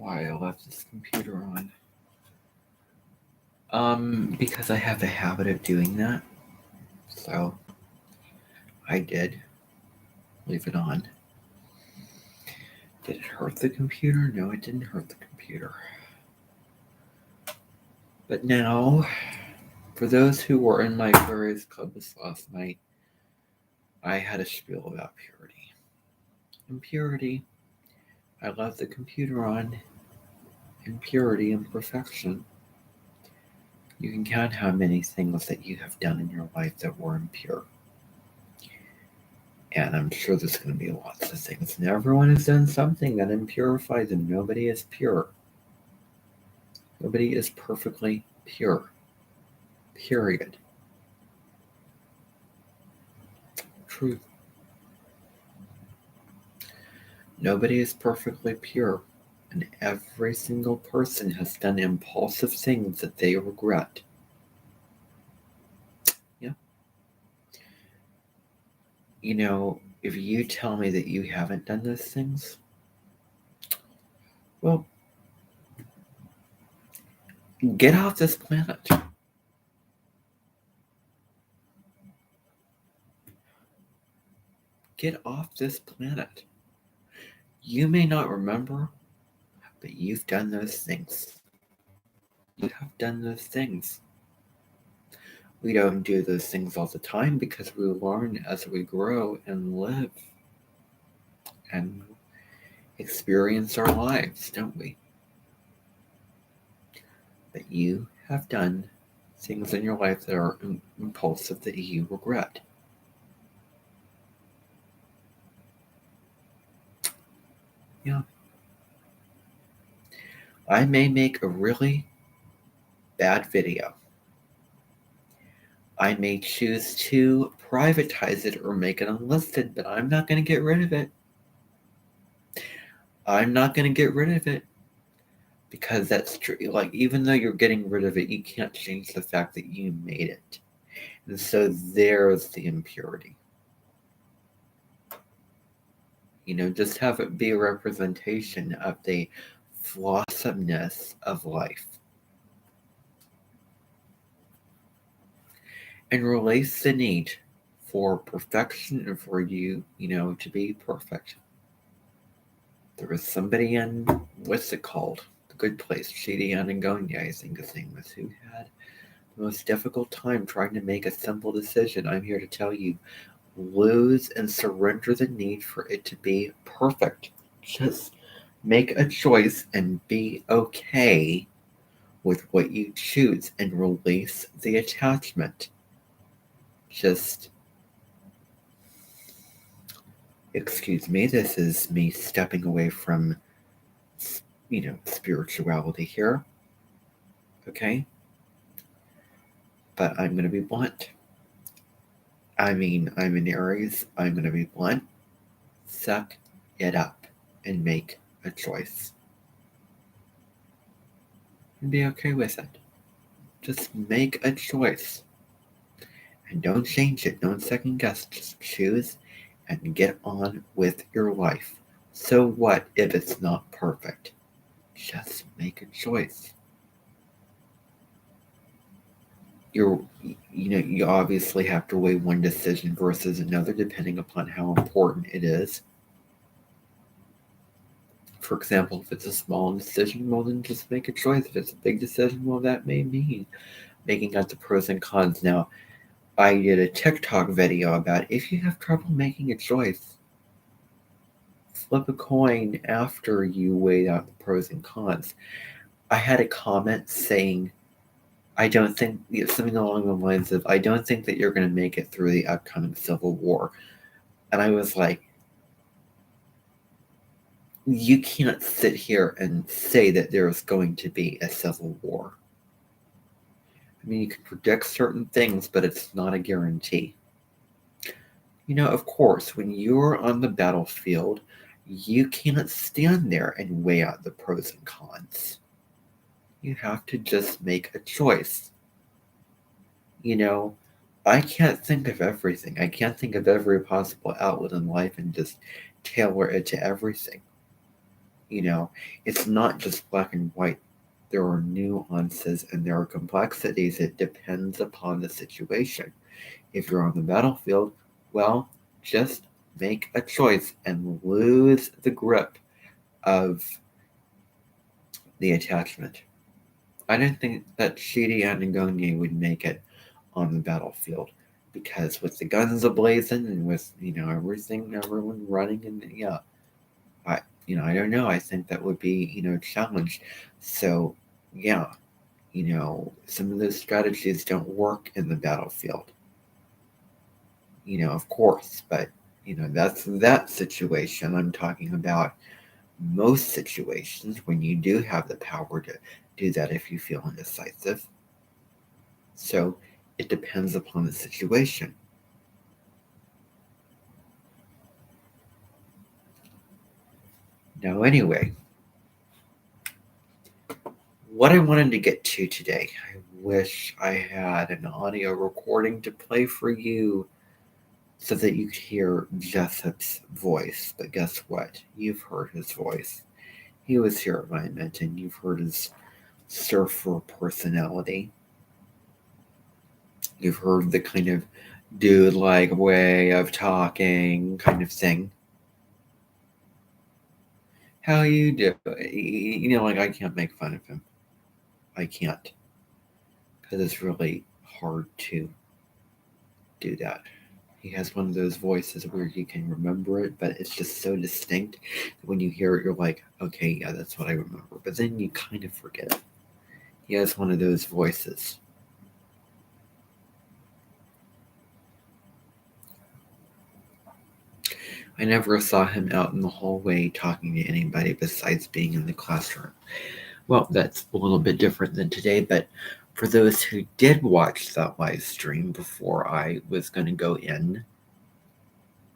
why I left this computer on. Because I have a habit of doing that. So I did leave it on. Did it hurt the computer? No, it didn't hurt the computer. But now, for those who were in my Aquarius Club this last night, I had a spiel about purity. Impurity, I left the computer on. Impurity and perfection. You can count how many things that you have done in your life that were impure. And I'm sure there's going to be lots of things. And everyone has done something that impurifies them. Nobody is pure. Nobody is perfectly pure. Period. Truth. Nobody is perfectly pure. And every single person has done impulsive things that they regret. Yeah. You know, if you tell me that you haven't done those things, well, get off this planet. Get off this planet. You may not remember, but you've done those things. You have done those things. We don't do those things all the time because we learn as we grow and live and experience our lives, don't we? But you have done things in your life that are impulsive that you regret. Yeah. I may make a really bad video. I may choose to privatize it or make it unlisted, but I'm not going to get rid of it. I'm not going to get rid of it because that's true. Like, even though you're getting rid of it, you can't change the fact that you made it. And so there's the impurity. You know, just have it be a representation of the flossomeness of life. And release the need for perfection and for you, to be perfect. There was somebody in, what's it called? The Good Place, Shady Anagonia, I think his name was, who had the most difficult time trying to make a simple decision. I'm here to tell you, lose and surrender the need for it to be perfect. Just make a choice and be okay with what you choose and release the attachment. Just, excuse me, this is me stepping away from, spirituality here. Okay? But I'm going to be blunt. I mean, I'm in Aries. I'm going to be blunt. Suck it up and make a choice. And be okay with it. Just make a choice. And don't change it. Don't second guess. Just choose and get on with your life. So what if it's not perfect? Just make a choice. You obviously have to weigh one decision versus another depending upon how important it is. For example, if it's a small decision, well, then just make a choice. If it's a big decision, well, that may mean making out the pros and cons. Now, I did a TikTok video about if you have trouble making a choice, flip a coin after you weigh out the pros and cons. I had a comment saying, I don't think, something along the lines of, I don't think that you're going to make it through the upcoming Civil War. And I was like, you can't sit here and say that there's going to be a Civil War. I mean, you can predict certain things, but it's not a guarantee. Of course, when you're on the battlefield, you can't stand there and weigh out the pros and cons. You have to just make a choice. I can't think of everything. I can't think of every possible outlet in life and just tailor it to everything. It's not just black and white. There are nuances and there are complexities. It depends upon the situation. If you're on the battlefield, well, just make a choice and lose the grip of the attachment. I don't think that Shidi and Ngoni would make it on the battlefield because with the guns ablazing and with everyone running, and I don't know. I think that would be challenged. So yeah, some of those strategies don't work in the battlefield. Of course, but that's that situation. I'm talking about most situations when you do have the power to do that if you feel indecisive. So it depends upon the situation. Now, anyway, what I wanted to get to today, I wish I had an audio recording to play for you so that you could hear Jessup's voice. But guess what? You've heard his voice. He was here at my event, and you've heard his surfer personality. You've heard the kind of dude-like way of talking kind of thing. How you do? I can't make fun of him. I can't. Because it's really hard to do that. He has one of those voices where you can remember it, but it's just so distinct that when you hear it, you're like, okay, yeah, that's what I remember. But then you kind of forget it. He has one of those voices. I never saw him out in the hallway talking to anybody besides being in the classroom. Well, that's a little bit different than today, but for those who did watch that live stream before I was going to go in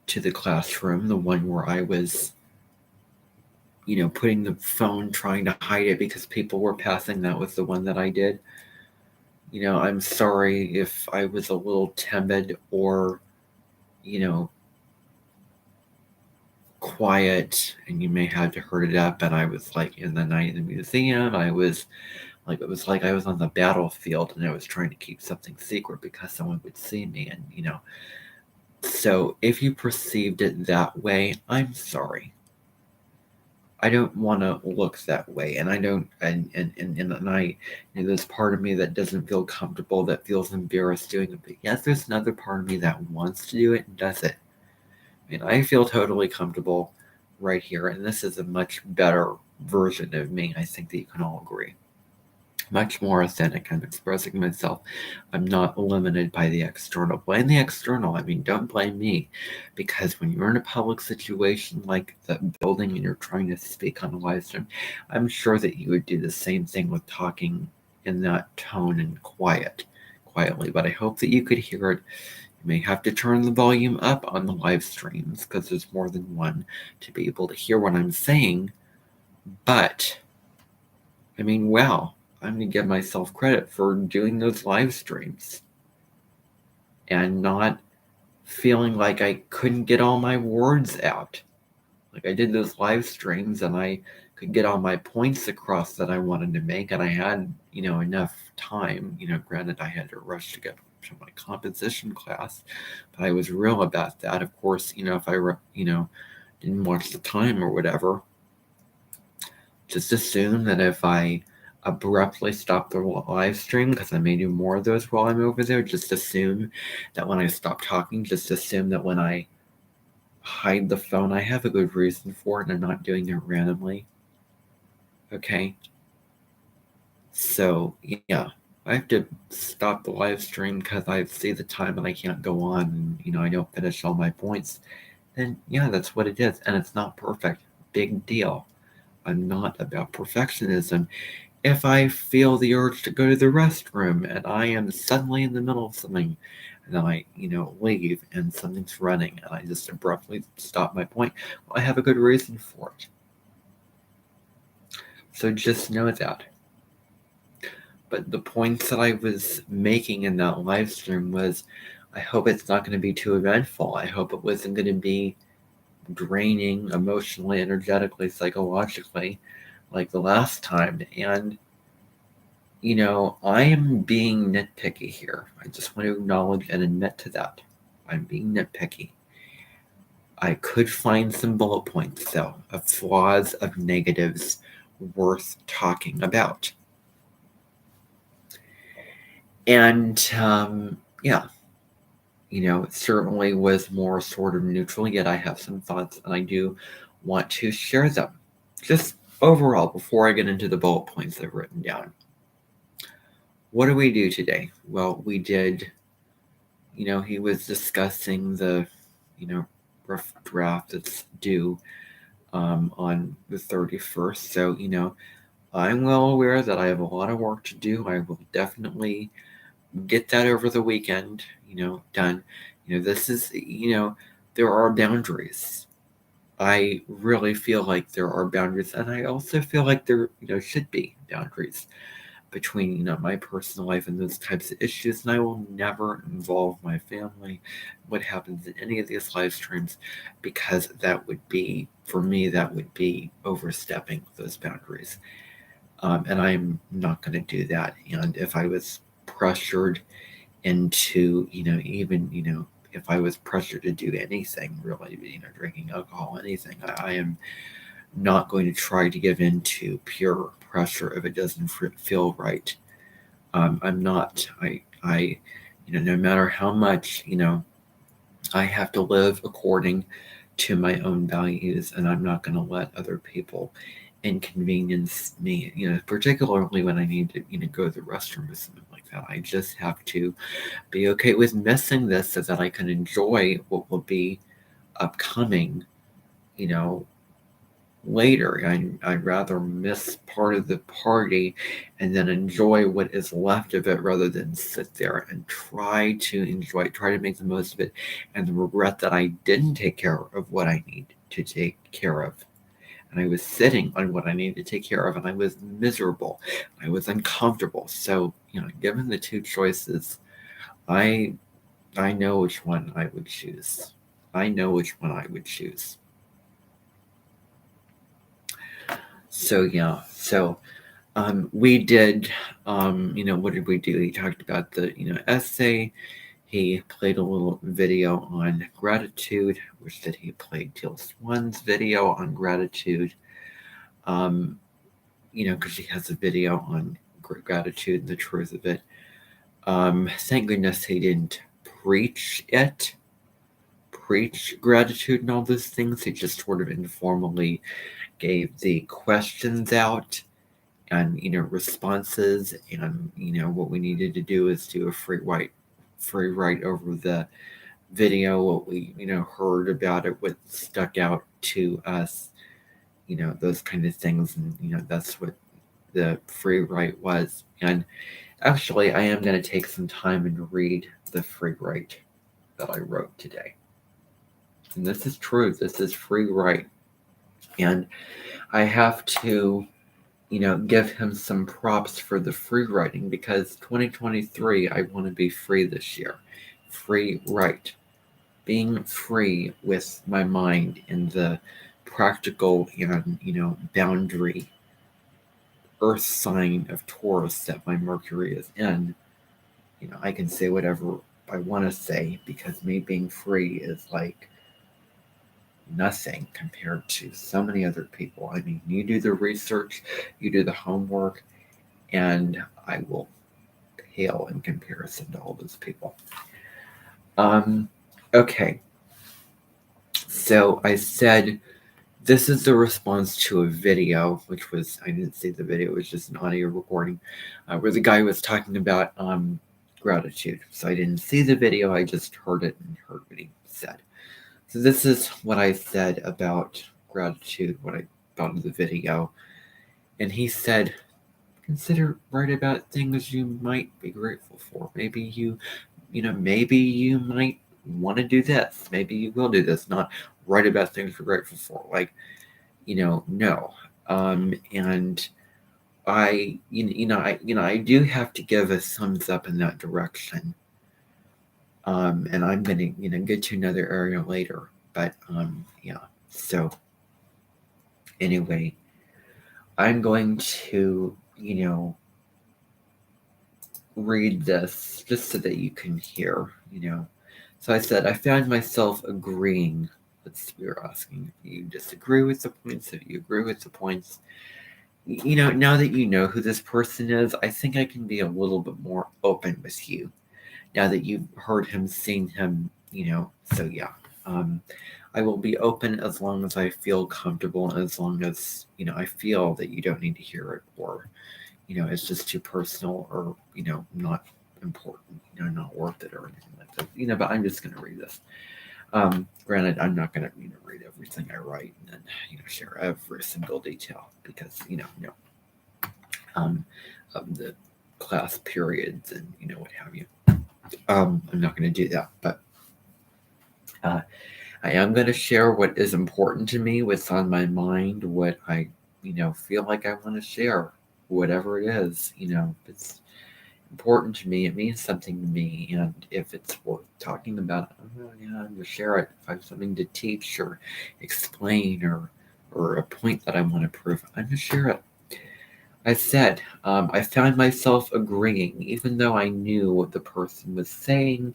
to the classroom, the one where I was, putting the phone, trying to hide it because people were passing, that was the one that I did. I'm sorry if I was a little timid or, quiet, and you may have to hurt it up. And I was like in the night in the museum, it was like I was on the battlefield and I was trying to keep something secret because someone would see me. And so if you perceived it that way, I'm sorry. I don't want to look that way, and I don't, and there's part of me that doesn't feel comfortable, that feels embarrassed doing it. But yes, there's another part of me that wants to do it and does it. I feel totally comfortable right here, and this is a much better version of me. I think that you can all agree. Much more authentic. I'm expressing myself. I'm not limited by the external. Blame the external. Don't blame me, because when you're in a public situation like the building and you're trying to speak on a live stream, I'm sure that you would do the same thing with talking in that tone and quietly. But I hope that you could hear it. You may have to turn the volume up on the live streams because there's more than one to be able to hear what I'm saying. But wow. I'm going to give myself credit for doing those live streams and not feeling like I couldn't get all my words out. Like I did those live streams and I could get all my points across that I wanted to make, and I had, enough time. Granted, I had to rush to get to my composition class, but I was real about that. Of course, if I, didn't watch the time or whatever, just assume that if I abruptly stop the live stream, because I may do more of those while I'm over there, just assume that when I stop talking, just assume that when I hide the phone, I have a good reason for it and I'm not doing it randomly. Okay? So, yeah, I have to stop the live stream because I see the time and I can't go on and, I don't finish all my points. Then, yeah, that's what it is. And it's not perfect. Big deal. I'm not about perfectionism. If I feel the urge to go to the restroom and I am suddenly in the middle of something and I, leave and something's running and I just abruptly stop my point, well, I have a good reason for it. So just know that. But the points that I was making in that live stream was, I hope it's not going to be too eventful. I hope it wasn't going to be draining emotionally, energetically, psychologically, like the last time. And, I am being nitpicky here. I just want to acknowledge and admit to that. I'm being nitpicky. I could find some bullet points, though, of flaws, of negatives worth talking about. And, it certainly was more sort of neutral, yet I have some thoughts and I do want to share them. Just overall, before I get into the bullet points I've written down. What do we do today? Well, we did, he was discussing the, rough draft that's due on the 31st. So, I'm well aware that I have a lot of work to do. I will definitely get that over the weekend, done. This is, there are boundaries. I really feel like there are boundaries, and I also feel like there, should be boundaries between, my personal life and those types of issues. And I will never involve my family, what happens in any of these live streams, because that would be, for me, that would be overstepping those boundaries. And I'm not going to do that. And if I was pressured into, even, if I was pressured to do anything, really, drinking alcohol, anything, I am not going to try to give in to pure pressure if it doesn't feel right. I'm not. I, no matter how much, I have to live according to my own values, and I'm not going to let other people inconvenience me, particularly when I need to, go to the restroom or something like that. I just have to be okay with missing this so that I can enjoy what will be upcoming, later. I'd rather miss part of the party and then enjoy what is left of it rather than sit there and try to enjoy it, try to make the most of it, and regret that I didn't take care of what I need to take care of. And I was sitting on what I needed to take care of, and I was miserable. I was uncomfortable. So, given the two choices, I know which one I would choose. I know which one I would choose. So, yeah. So, we did, what did we do? He talked about the, essay. He played a little video on gratitude, which that he played Teal Swan's video on gratitude. Because she has a video on gratitude and the truth of it. Thank goodness he didn't preach gratitude and all those things. He just sort of informally gave the questions out and, responses. And, what we needed to do is do a free write over the video, what we, heard about it, what stuck out to us, those kind of things. And, that's what the free write was. And actually, I am going to take some time and read the free write that I wrote today. And this is true. This is free write. And I have to, give him some props for the free writing, because 2023, I want to be free this year. Free write. Being free with my mind in the practical and, boundary earth sign of Taurus that my Mercury is in. I can say whatever I want to say, because me being free is like nothing compared to so many other people. I mean, you do the research, you do the homework, and I will pale in comparison to all those people. Okay. So I said, this is the response to a video, which was, I didn't see the video, it was just an audio recording, where the guy was talking about gratitude. So I didn't see the video, I just heard it and heard what he said. So this is what I said about gratitude, what I thought of the video. And he said, consider write about things you might be grateful for. Maybe maybe you might want to do this. Maybe you will do this. Not write about things you're grateful for. Like, no. And I do have to give a thumbs up in that direction. And I'm going to, get to another area later. But, yeah. So anyway, I'm going to, read this just so that you can hear, So I said, I found myself agreeing. You're asking if you disagree with the points, if you agree with the points. Now that you know who this person is, I think I can be a little bit more open with you. Now that you've heard him, seen him, so yeah. I will be open as long as I feel comfortable, as long as, I feel that you don't need to hear it, or, it's just too personal, or, not important, not worth it or anything like that. But I'm just going to read this. Granted, I'm not going to, read everything I write and then, share every single detail because, no, of the class periods and, what have you. I'm not going to do that, but I am going to share what is important to me, what's on my mind, what I, feel like I want to share, whatever it is, if it's important to me, it means something to me, and if it's worth talking about, I'm going to share it. If I have something to teach or explain or a point that I want to prove, I'm going to share it. I said, I found myself agreeing, even though I knew what the person was saying,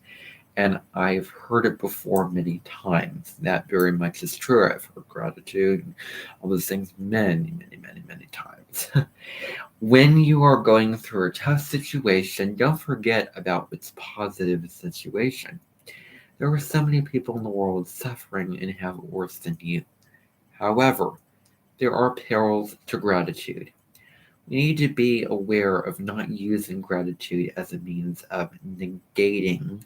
and I've heard it before many times. That very much is true. I've heard gratitude and all those things many, many, many, many times. When you are going through a tough situation, don't forget about what's positive in the situation. There are so many people in the world suffering and have it worse than you. However, there are perils to gratitude. We need to be aware of not using gratitude as a means of negating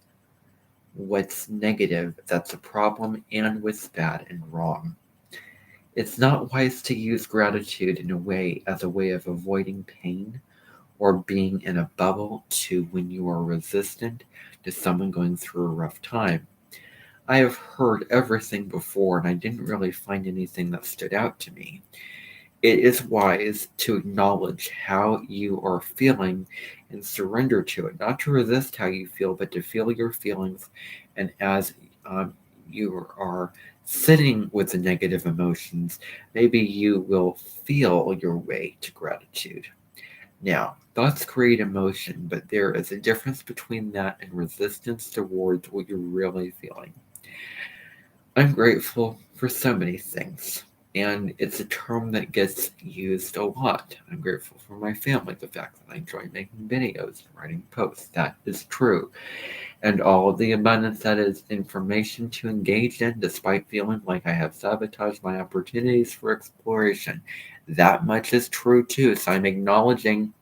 what's negative that's a problem and what's bad and wrong. It's not wise to use gratitude in a way as a way of avoiding pain or being in a bubble to when you are resistant to someone going through a rough time. I have heard everything before and I didn't really find anything that stood out to me. It is wise to acknowledge how you are feeling and surrender to it, not to resist how you feel, but to feel your feelings. And as you are sitting with the negative emotions, maybe you will feel your way to gratitude. Now, thoughts create emotion, but there is a difference between that and resistance towards what you're really feeling. I'm grateful for so many things, and it's a term that gets used a lot. I'm grateful for my family, the fact that I enjoy making videos and writing posts. That is true. And all of the abundance that is information to engage in, despite feeling like I have sabotaged my opportunities for exploration. That much is true too. So I'm acknowledging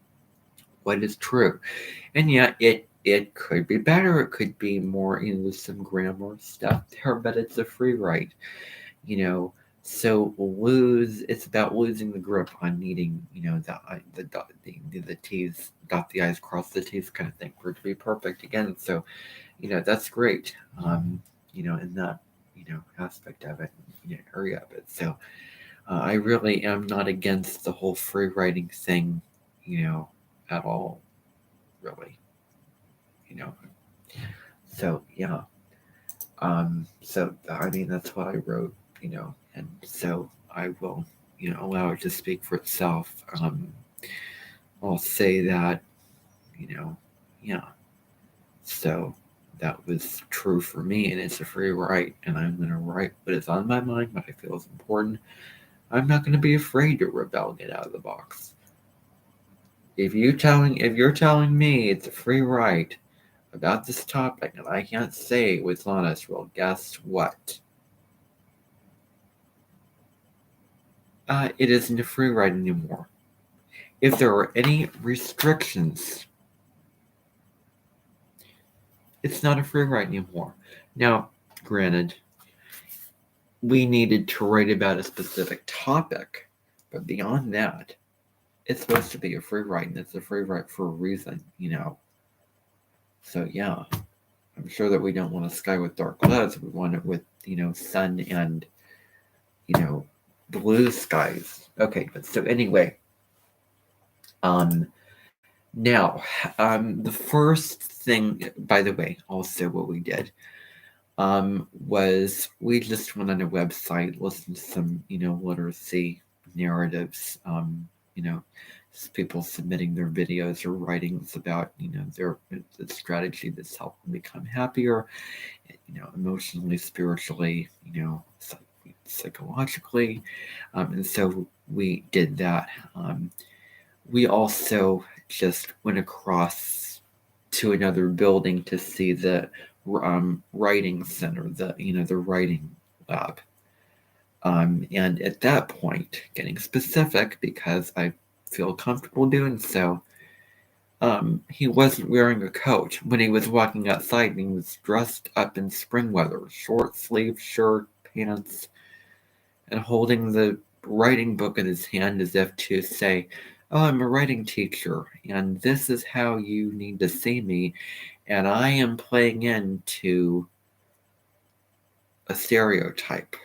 what is true. And yet it could be better. It could be more, there's some grammar stuff there, but it's a free write, you know. So it's about losing the grip on needing, the T's, dot the I's, cross the T's kind of thing for it to be perfect again. So, that's great. In that, aspect of it, area of it. So I really am not against the whole free writing thing, at all, really, you know. So yeah. So I mean that's what I wrote, and so I will, allow it to speak for itself. I'll say that, yeah. So that was true for me, and it's a free write, and I'm gonna write what is on my mind, what I feel is important. I'm not gonna be afraid to rebel, get out of the box. If you're telling me it's a free write about this topic and I can't say what's honest, well, guess what? It isn't a free ride anymore. If there are any restrictions, it's not a free ride anymore. Now, granted, we needed to write about a specific topic, but beyond that, it's supposed to be a free ride, and it's a free ride for a reason, So, yeah, I'm sure that we don't want a sky with dark clouds. We want it with, sun and, blue skies. Okay, but so anyway, now, the first thing, by the way, also what we did, was we just went on a website, listened to some, literacy narratives, people submitting their videos or writings about, their the strategy that's helped them become happier, emotionally, spiritually, psychologically. And so we did that. We also just went across to another building to see the writing center, the writing lab. And at that point, getting specific because I feel comfortable doing so, he wasn't wearing a coat when he was walking outside, and he was dressed up in spring weather, short sleeve shirt, pants, and holding the writing book in his hand as if to say, "Oh, I'm a writing teacher, and this is how you need to see me, and I am playing into a stereotype."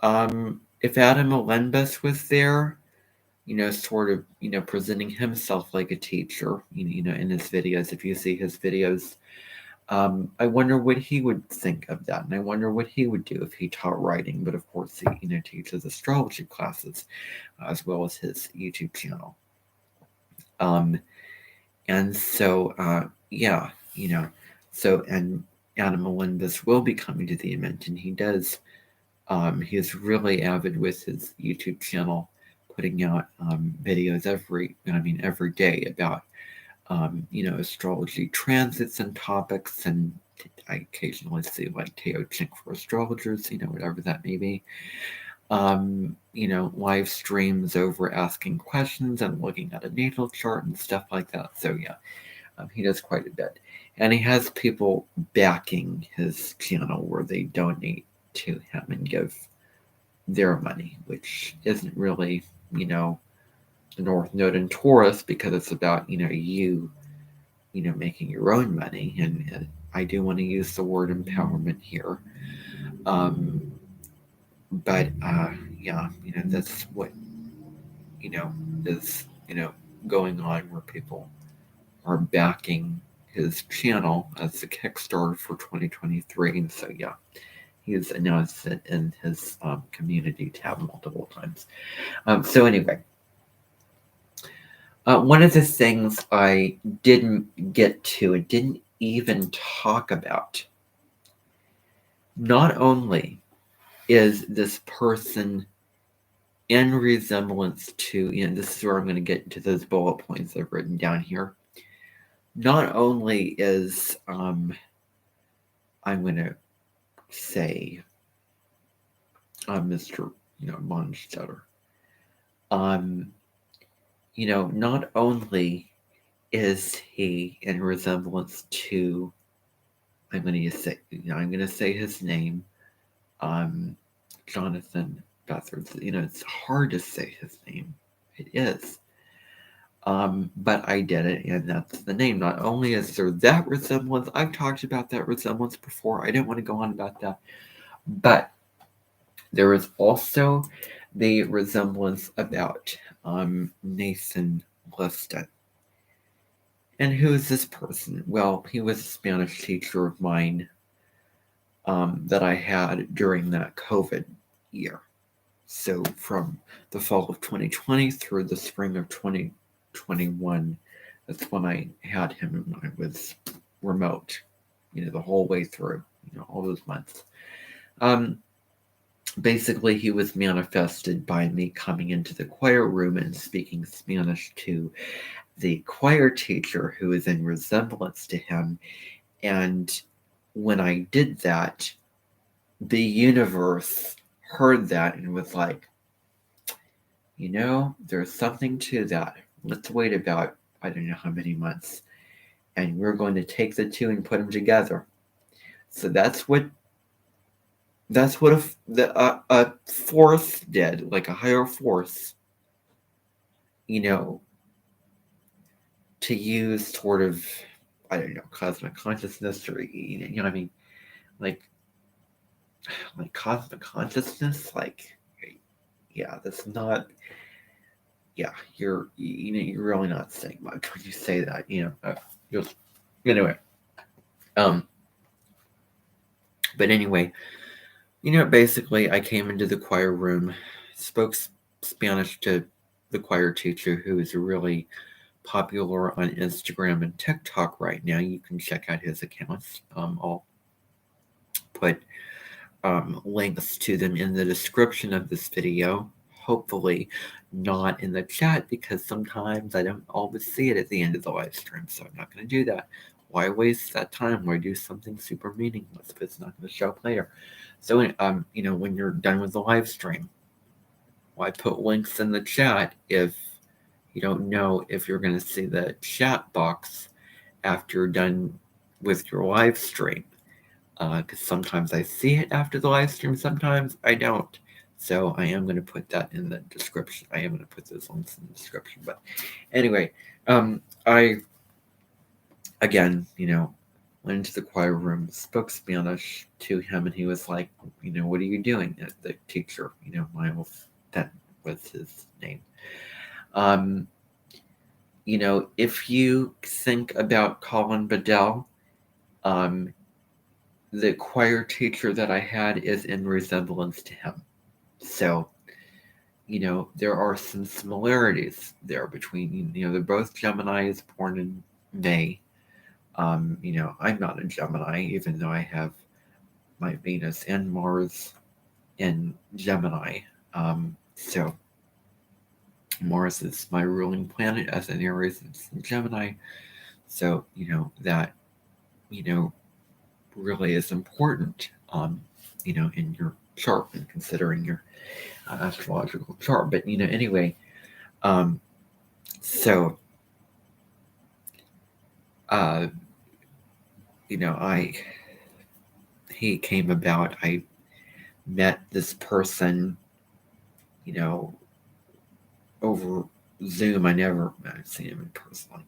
If Adam Olenbus was there, sort of, presenting himself like a teacher, in his videos, if you see his videos, I wonder what he would think of that, and I wonder what he would do if he taught writing. But of course, he, teaches astrology classes as well as his YouTube channel. And so, yeah, so and Adam Melendez will be coming to the event, and he does. He is really avid with his YouTube channel, putting out videos every day about astrology transits and topics, and I occasionally see like Teo Chink for astrologers, whatever that may be. Live streams over asking questions and looking at a natal chart and stuff like that. So yeah, he does quite a bit. And he has people backing his channel where they donate to him and give their money, which isn't really, the North Node in Taurus, because it's about, you making your own money. And I do want to use the word empowerment here. But yeah, that's what, is, going on, where people are backing his channel as the Kickstarter for 2023. And so, yeah, he's announced it in his community tab multiple times. So anyway, one of the things I didn't get to and didn't even talk about, not only is this person in resemblance to, this is where I'm going to get to those bullet points I've written down here. Not only is, I'm going to say, Mr. Bonstetter, not only is he in resemblance to, I'm going to say his name, Jonathan Bethard. It's hard to say his name. It is. But I did it, and that's the name. Not only is there that resemblance, I've talked about that resemblance before. I didn't want to go on about that. But there is also the resemblance about Nathan Liston. And who is this person? Well, he was a Spanish teacher of mine that I had during that COVID year. So from the fall of 2020 through the spring of 2021, that's when I had him when I was remote, the whole way through, all those months. Basically, he was manifested by me coming into the choir room and speaking Spanish to the choir teacher who is in resemblance to him. And when I did that, the universe heard that and was like, there's something to that. Let's wait about, I don't know how many months, and we're going to take the two and put them together. So that's what a force did, like a higher force, to use sort of, I don't know, cosmic consciousness, or what I mean, like cosmic consciousness, like, yeah, that's not, yeah, you're really not saying much when you say that, just anyway. But anyway, basically, I came into the choir room, spoke Spanish to the choir teacher, who is really popular on Instagram and TikTok right now. You can check out his accounts. I'll put links to them in the description of this video. Hopefully, not in the chat, because sometimes I don't always see it at the end of the live stream, so I'm not going to do that. Why waste that time where I do something super meaningless if it's not going to show up later? So, when you're done with the live stream, why put links in the chat if you don't know if you're going to see the chat box after you're done with your live stream? Because sometimes I see it after the live stream, sometimes I don't. So I am going to put that in the description. I am going to put those links in the description. But anyway, I, again, went into the choir room, spoke Spanish to him, and he was like, what are you doing? The teacher, Miles, that was his name. If you think about Colin Bedell, the choir teacher that I had is in resemblance to him. So, there are some similarities there between, they're both Geminis, born in May. I'm not a Gemini, even though I have my Venus and Mars in Gemini. So Mars is my ruling planet as an Aries, it's in Gemini. So, that, really is important, in your chart and considering your astrological chart. But, anyway, so, he came about, I met this person, over Zoom. I've seen him in person like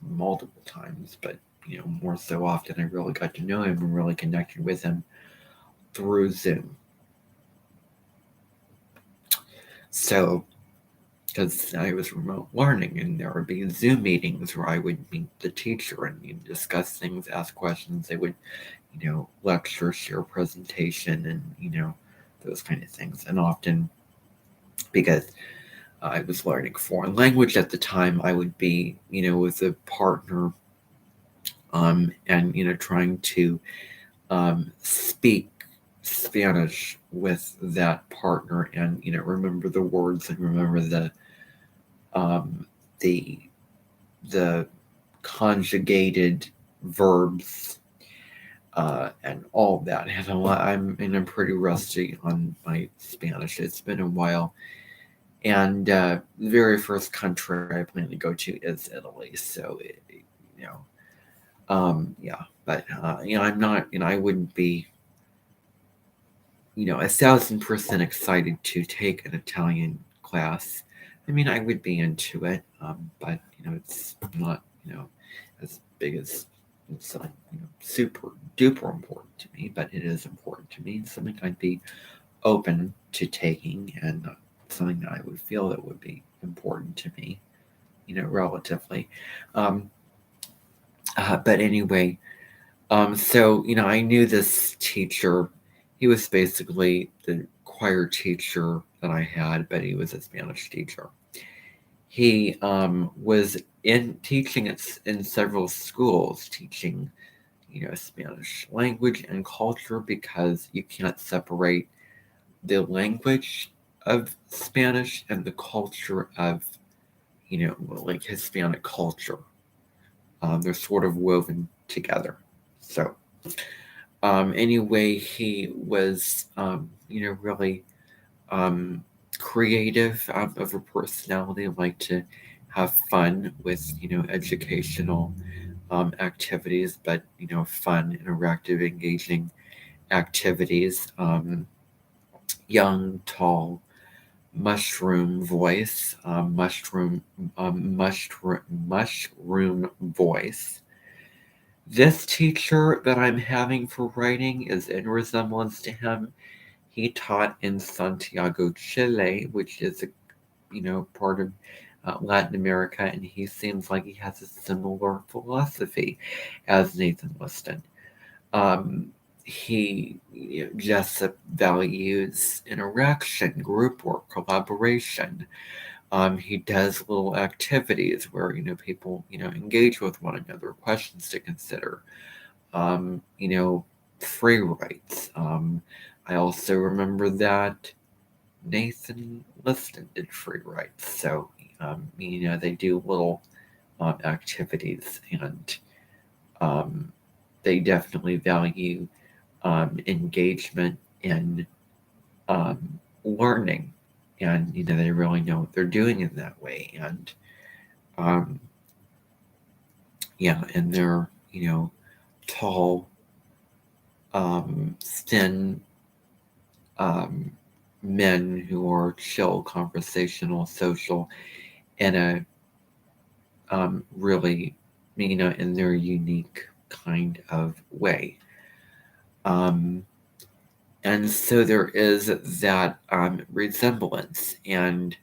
multiple times, but more so often I really got to know him and really connected with him through Zoom. So, because I was remote learning, and there would be Zoom meetings where I would meet the teacher and you'd discuss things, ask questions. They would, lecture, share presentation, and those kind of things. And often, because I was learning foreign language at the time, I would be, with a partner, and trying to speak Spanish with that partner, and remember the words and remember the conjugated verbs, and all of that. And I'm pretty rusty on my Spanish. It's been a while. And the very first country I plan to go to is Italy. So, yeah. But, I'm not, I wouldn't be, 1,000% excited to take an Italian class. I mean, I would be into it, but, it's not, as big as it's super duper important to me, but it is important to me. It's something I'd be open to taking, and something that I would feel that would be important to me, relatively. But anyway, so I knew this teacher. He was basically the choir teacher that I had, but he was a Spanish teacher. He was teaching in several schools, teaching Spanish language and culture, because you can't separate the language of Spanish and the culture of like Hispanic culture. They're sort of woven together. So anyway, he was really creative, of a personality, liked to have fun with educational activities, but fun, interactive, engaging activities. Young, tall, mushroom voice, mushroom voice. This teacher that I'm having for writing is in resemblance to him. He taught in Santiago, Chile, which is a part of Latin America, and he seems like he has a similar philosophy as Nathan Liston. Jessup values interaction, group work, collaboration. He does little activities where people engage with one another, questions to consider. Free writes. I also remember that Nathan Liston did free writes, so they do little activities, and they definitely value engagement in learning, and they really know what they're doing in that way, and um, and they're tall, thin men who are chill, conversational, social, in a really in their unique kind of way. Um, and so there is that resemblance, and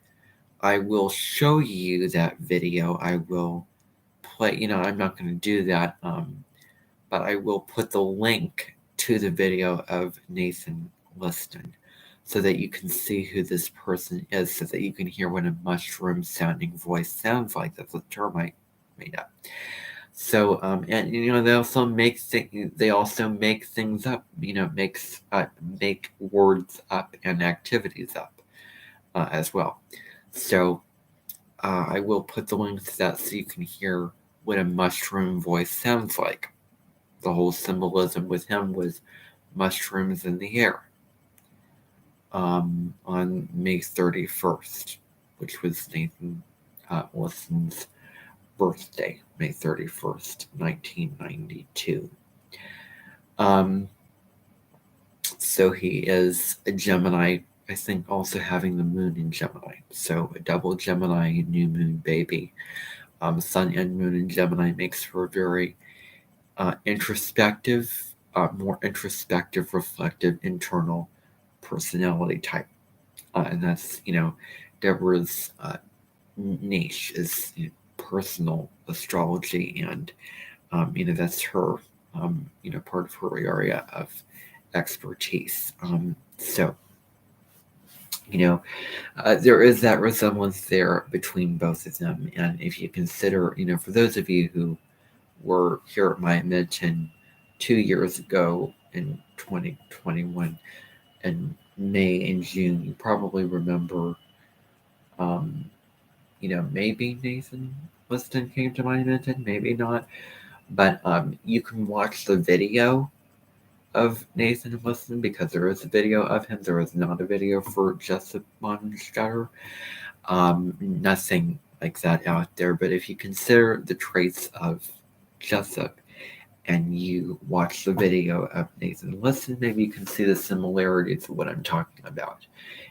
I will show you that video. I will play, I'm not going to do that, but I will put the link to the video of Nathan Liston so that you can see who this person is, so that you can hear what a mushroom sounding voice sounds like. That's a term I made up. So, and they also make things up. Make words up and activities up as well. So, I will put the link to that so you can hear what a mushroom voice sounds like. The whole symbolism with him was mushrooms in the air. On May 31st, which was Nathan Liston's birthday, May 31st, 1992. So he is a Gemini, I think, also having the moon in Gemini. So a double Gemini new moon baby. Sun and moon in Gemini makes for a very introspective, more introspective, reflective, internal personality type. And that's, Deborah's niche is personal astrology, and that's her part of her area of expertise. So there is that resemblance there between both of them. And if you consider, for those of you who were here at my Midton 2 years ago in 2021, in May and June, you probably remember, maybe Nathan Liston came to my Midton, maybe not. But you can watch the video of Nathan Liston, because there is a video of him. There is not a video for Jessup Monstetter. Nothing like that out there. But if you consider the traits of Jessup and you watch the video of Nathan Liston, maybe you can see the similarities of what I'm talking about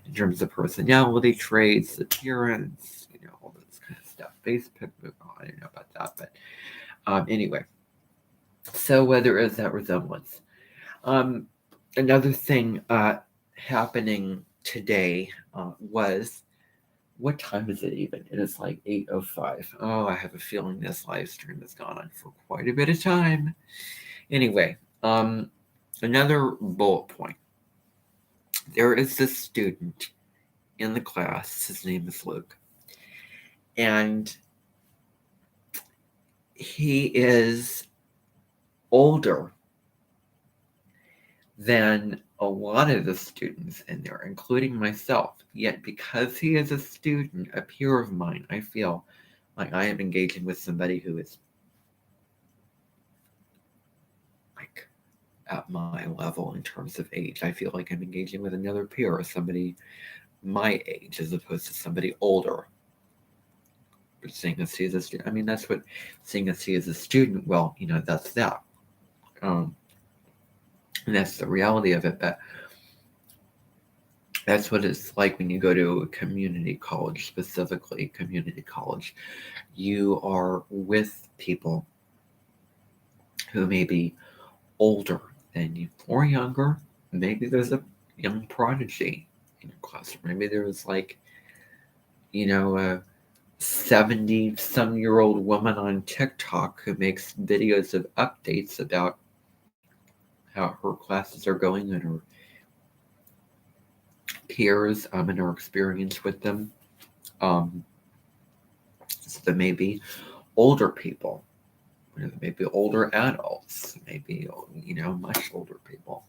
in terms of personality traits, appearance, all this kind of stuff. Face pick, I don't know about that, but anyway. So there is that resemblance. Another thing happening today was, what time is it even? It is like 8:05. Oh, I have a feeling this live stream has gone on for quite a bit of time. Anyway, another bullet point. There is this student in the class. His name is Luke. And he is older than a lot of the students in there, including myself. Yet because he is a student, a peer of mine, I feel like I am engaging with somebody who is like at my level in terms of age. I feel like I'm engaging with another peer, or somebody my age, as opposed to somebody older. But seeing as he is a student, I mean, that's what, seeing as he is a student, well, that's that. And that's the reality of it. But that's what it's like when you go to a community college, specifically community college. You are with people who may be older than you or younger. Maybe there's a young prodigy in your classroom. Maybe there's like, a 70-some-year-old woman on TikTok who makes videos of updates about how her classes are going and her peers and her experience with them. So there may be older people, maybe older adults, maybe much older people,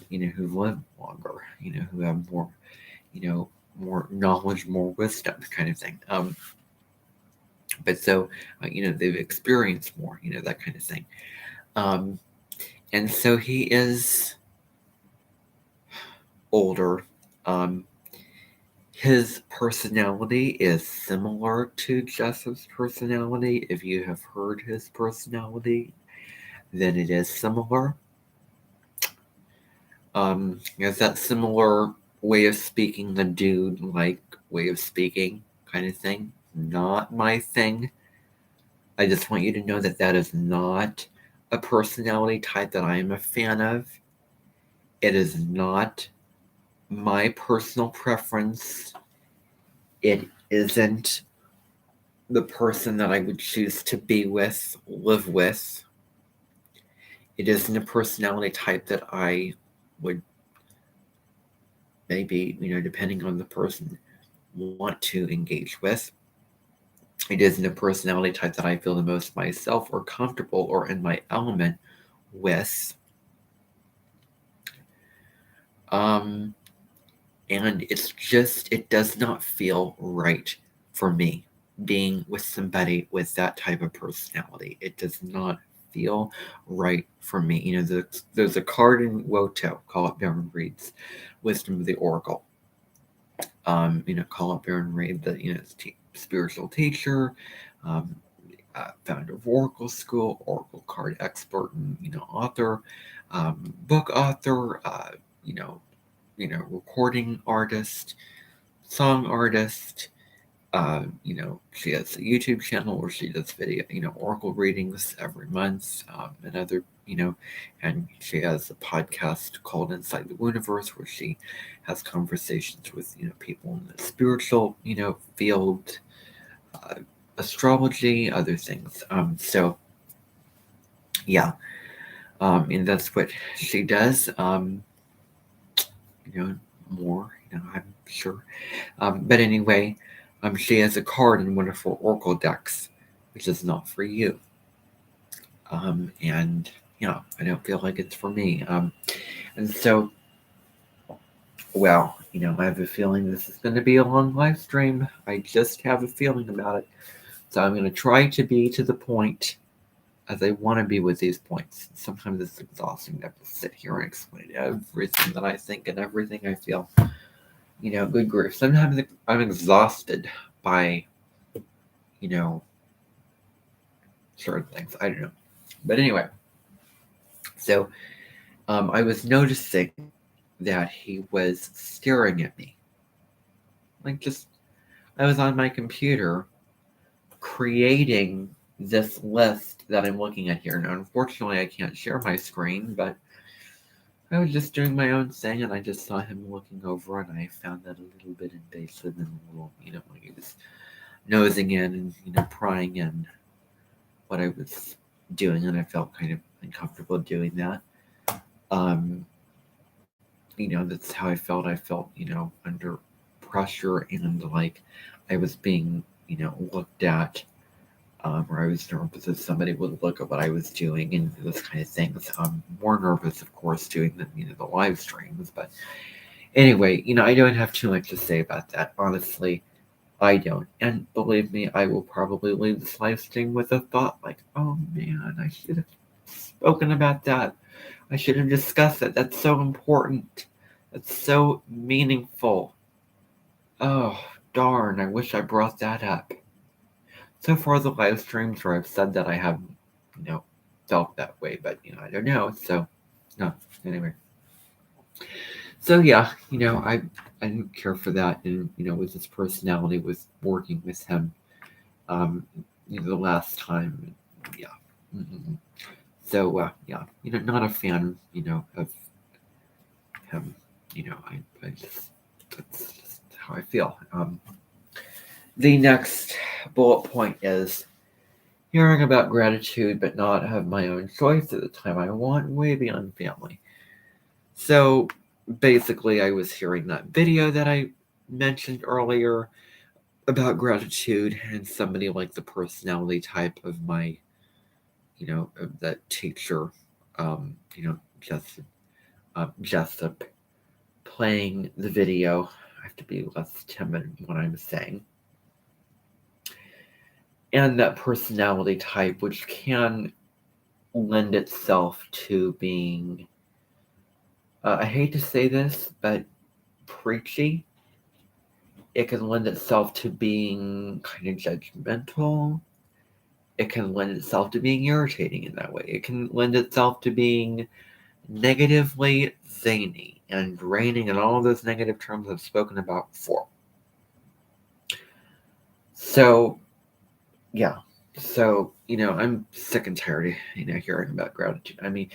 who live longer, who have more, more knowledge, more wisdom, kind of thing. But so they've experienced more, that kind of thing. And so he is older. His personality is similar to Jess's personality. If you have heard his personality, then it is similar. He has that similar way of speaking, the dude-like way of speaking kind of thing. Not my thing. I just want you to know that that is not a personality type that I am a fan of. It is not my personal preference. It isn't the person that I would choose to be with, live with. It isn't a personality type that I would maybe, depending on the person, want to engage with. It isn't a personality type that I feel the most myself or comfortable or in my element with. And it does not feel right for me being with somebody with that type of personality. It does not feel right for me. There's a card in Woto, Call Up Baron Reed's Wisdom of the Oracle. Call Up Baron Reed, the spiritual teacher, founder of Oracle School, Oracle card expert, and author, book author, recording artist, song artist. She has a YouTube channel where she does video, oracle readings every month, and other, and she has a podcast called Inside the Wooniverse where she has conversations with, people in the spiritual, field, astrology, other things. So yeah, and that's what she does. More, I'm sure. But anyway, she has a card in one of her oracle decks, which is not for you. And I don't feel like it's for me. And so, well, I have a feeling this is going to be a long live stream. I just have a feeling about it. So I'm going to try to be to the point as I want to be with these points. Sometimes it's exhausting to have to sit here and explain everything that I think and everything I feel. Good grief. Sometimes I'm exhausted by, certain things. I don't know. But anyway, so I was noticing that he was staring at me. I was on my computer creating this list that I'm looking at here. Now, unfortunately, I can't share my screen, but I was just doing my own thing, and I just saw him looking over, and I found that a little bit invasive and a little, like he was nosing in and, prying in what I was doing, and I felt kind of uncomfortable doing that. That's how I felt. I felt, under pressure and like I was being, looked at, or I was nervous that somebody would look at what I was doing and those kind of things. I'm more nervous, of course, doing the live streams. But anyway, I don't have too much to say about that. Honestly, I don't. And believe me, I will probably leave this live stream with a thought like, oh man, I should have spoken about that. I should have discussed it. That's so important. That's so meaningful. Oh, darn, I wish I brought that up. So far, the live streams where I've said that I have, felt that way, but, I don't know. So, no, anyway. So, yeah, I didn't care for that. And, with his personality, with working with him, the last time, yeah. Mm-hmm. So, yeah, not a fan, of him. I just, that's just how I feel. The next bullet point is hearing about gratitude but not have my own choice at the time I want, way beyond family. So basically, I was hearing that video that I mentioned earlier about gratitude, and somebody like the personality type of my, of that teacher, just Jessup, playing the video. I have to be less timid when I'm saying. And that personality type, which can lend itself to being, I hate to say this, but preachy. It can lend itself to being kind of judgmental. It can lend itself to being irritating in that way. It can lend itself to being negatively zany and draining, and all of those negative terms I've spoken about before. So, yeah. So, I'm sick and tired of, hearing about gratitude. I mean,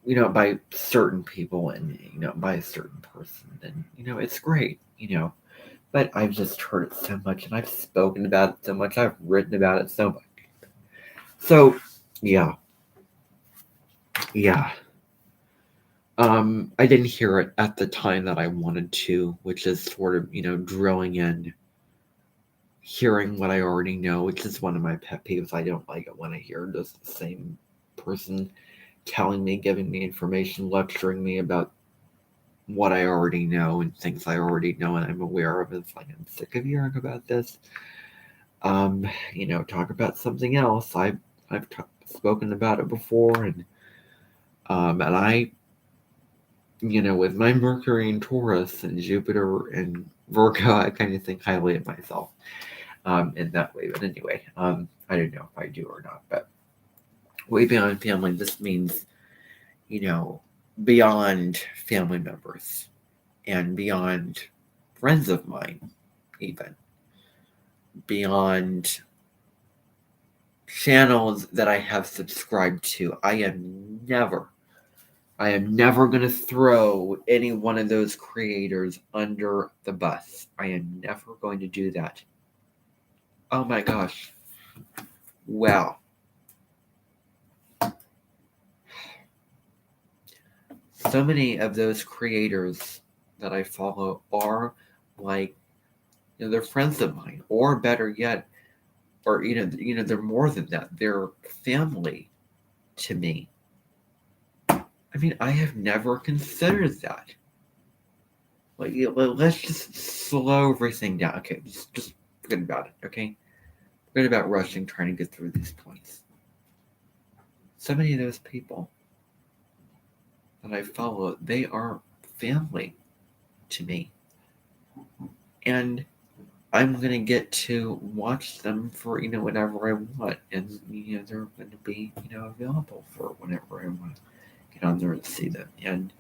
by certain people and, by a certain person. And, it's great, but I've just heard it so much and I've spoken about it so much. I've written about it so much. So, yeah. Yeah. I didn't hear it at the time that I wanted to, which is sort of, drilling in, hearing what I already know, which is one of my pet peeves. I don't like it when I hear just the same person telling me, giving me information, lecturing me about what I already know and things I already know and I'm aware of. It's like, I'm sick of hearing about this. Talk about something else. I've spoken about it before, and I, with my Mercury in Taurus and Jupiter and Virgo, I kind of think highly of myself in that way. But anyway, I don't know if I do or not. But way beyond family, this means, beyond family members and beyond friends of mine, even beyond channels that I have subscribed to. I am never going to throw any one of those creators under the bus. I am never going to do that. Oh my gosh. Wow. So many of those creators that I follow are like, they're friends of mine, or better yet, or they're more than that. They're family to me. I mean, I have never considered that. Like, let's just slow everything down. Okay, just forget about it. Okay, forget about rushing, trying to get through these points. So many of those people that I follow, they are family to me, and I'm gonna get to watch them for whenever I want, and they're going to be available for whenever I want to get on there and see them. And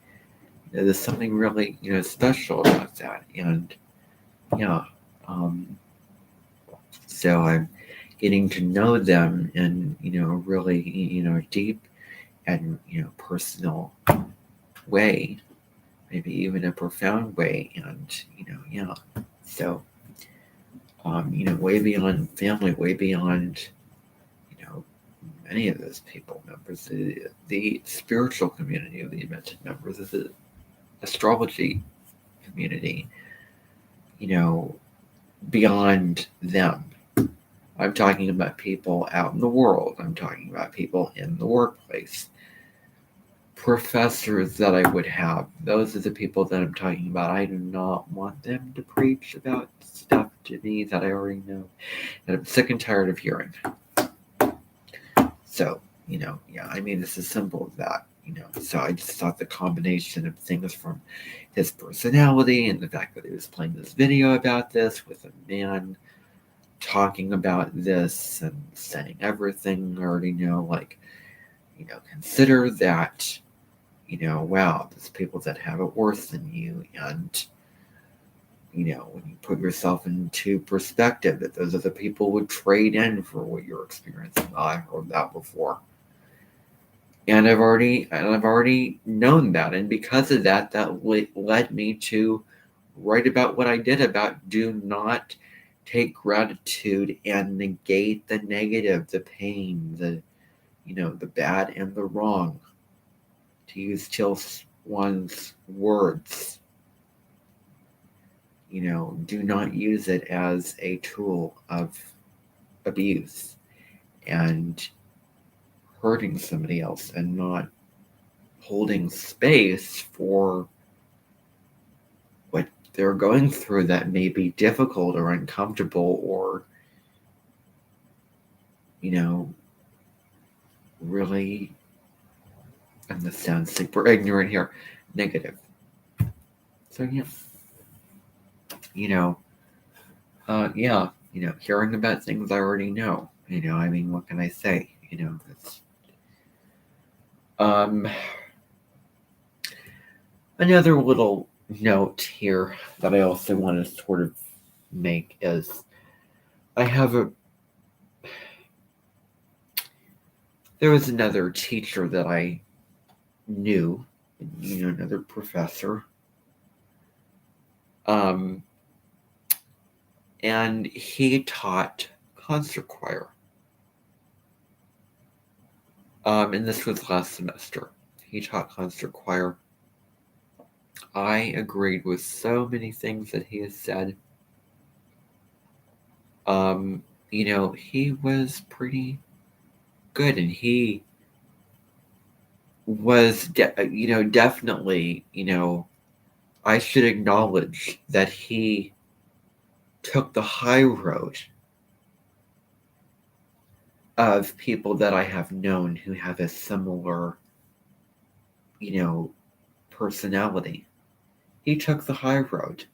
there's something really special about that. And yeah, so I'm getting to know them in really deep and personal way, maybe even a profound way. And yeah, so way beyond family, way beyond many of those people, members, the spiritual community of the Invented members of the astrology community, beyond them. I'm talking about people out in the world. I'm talking about people in the workplace. Professors that I would have. Those are the people that I'm talking about. I do not want them to preach about stuff to me that I already know, that I'm sick and tired of hearing. So, yeah, I mean, it's as simple as that. So I just thought the combination of things from his personality and the fact that he was playing this video about this with a man talking about this and saying everything I already know, like, consider that, wow, there's people that have it worse than you. And, when you put yourself into perspective, that those other people would trade in for what you're experiencing. I've heard that before. And I've already known that. And because of that led me to write about what I did about do not take gratitude and negate the negative, the pain, the bad and the wrong. To use Till Swan's words, do not use it as a tool of abuse and hurting somebody else, and not holding space for what they're going through that may be difficult or uncomfortable, or really, and this sounds super ignorant here, negative. So hearing about things I already know. What can I say? That's another little note here that I also want to sort of make is there was another teacher that I knew, another professor, and he taught concert choir. And this was last semester. He taught concert choir. I agreed with so many things that he has said. He was pretty good, and he was, definitely, I should acknowledge that he took the high road of people that I have known who have a similar, personality. He took the high road.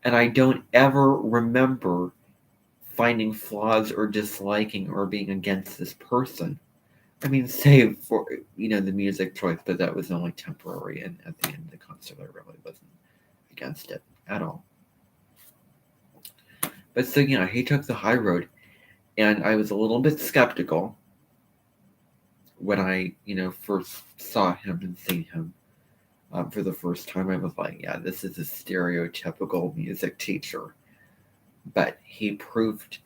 And I don't ever remember finding flaws or disliking or being against this person. Save for, the music choice, but that was only temporary. And at the end of the concert, I really wasn't against it at all. But so, he took the high road. And I was a little bit skeptical when I, first saw him and seen him for the first time. I was like, yeah, this is a stereotypical music teacher. But he proved,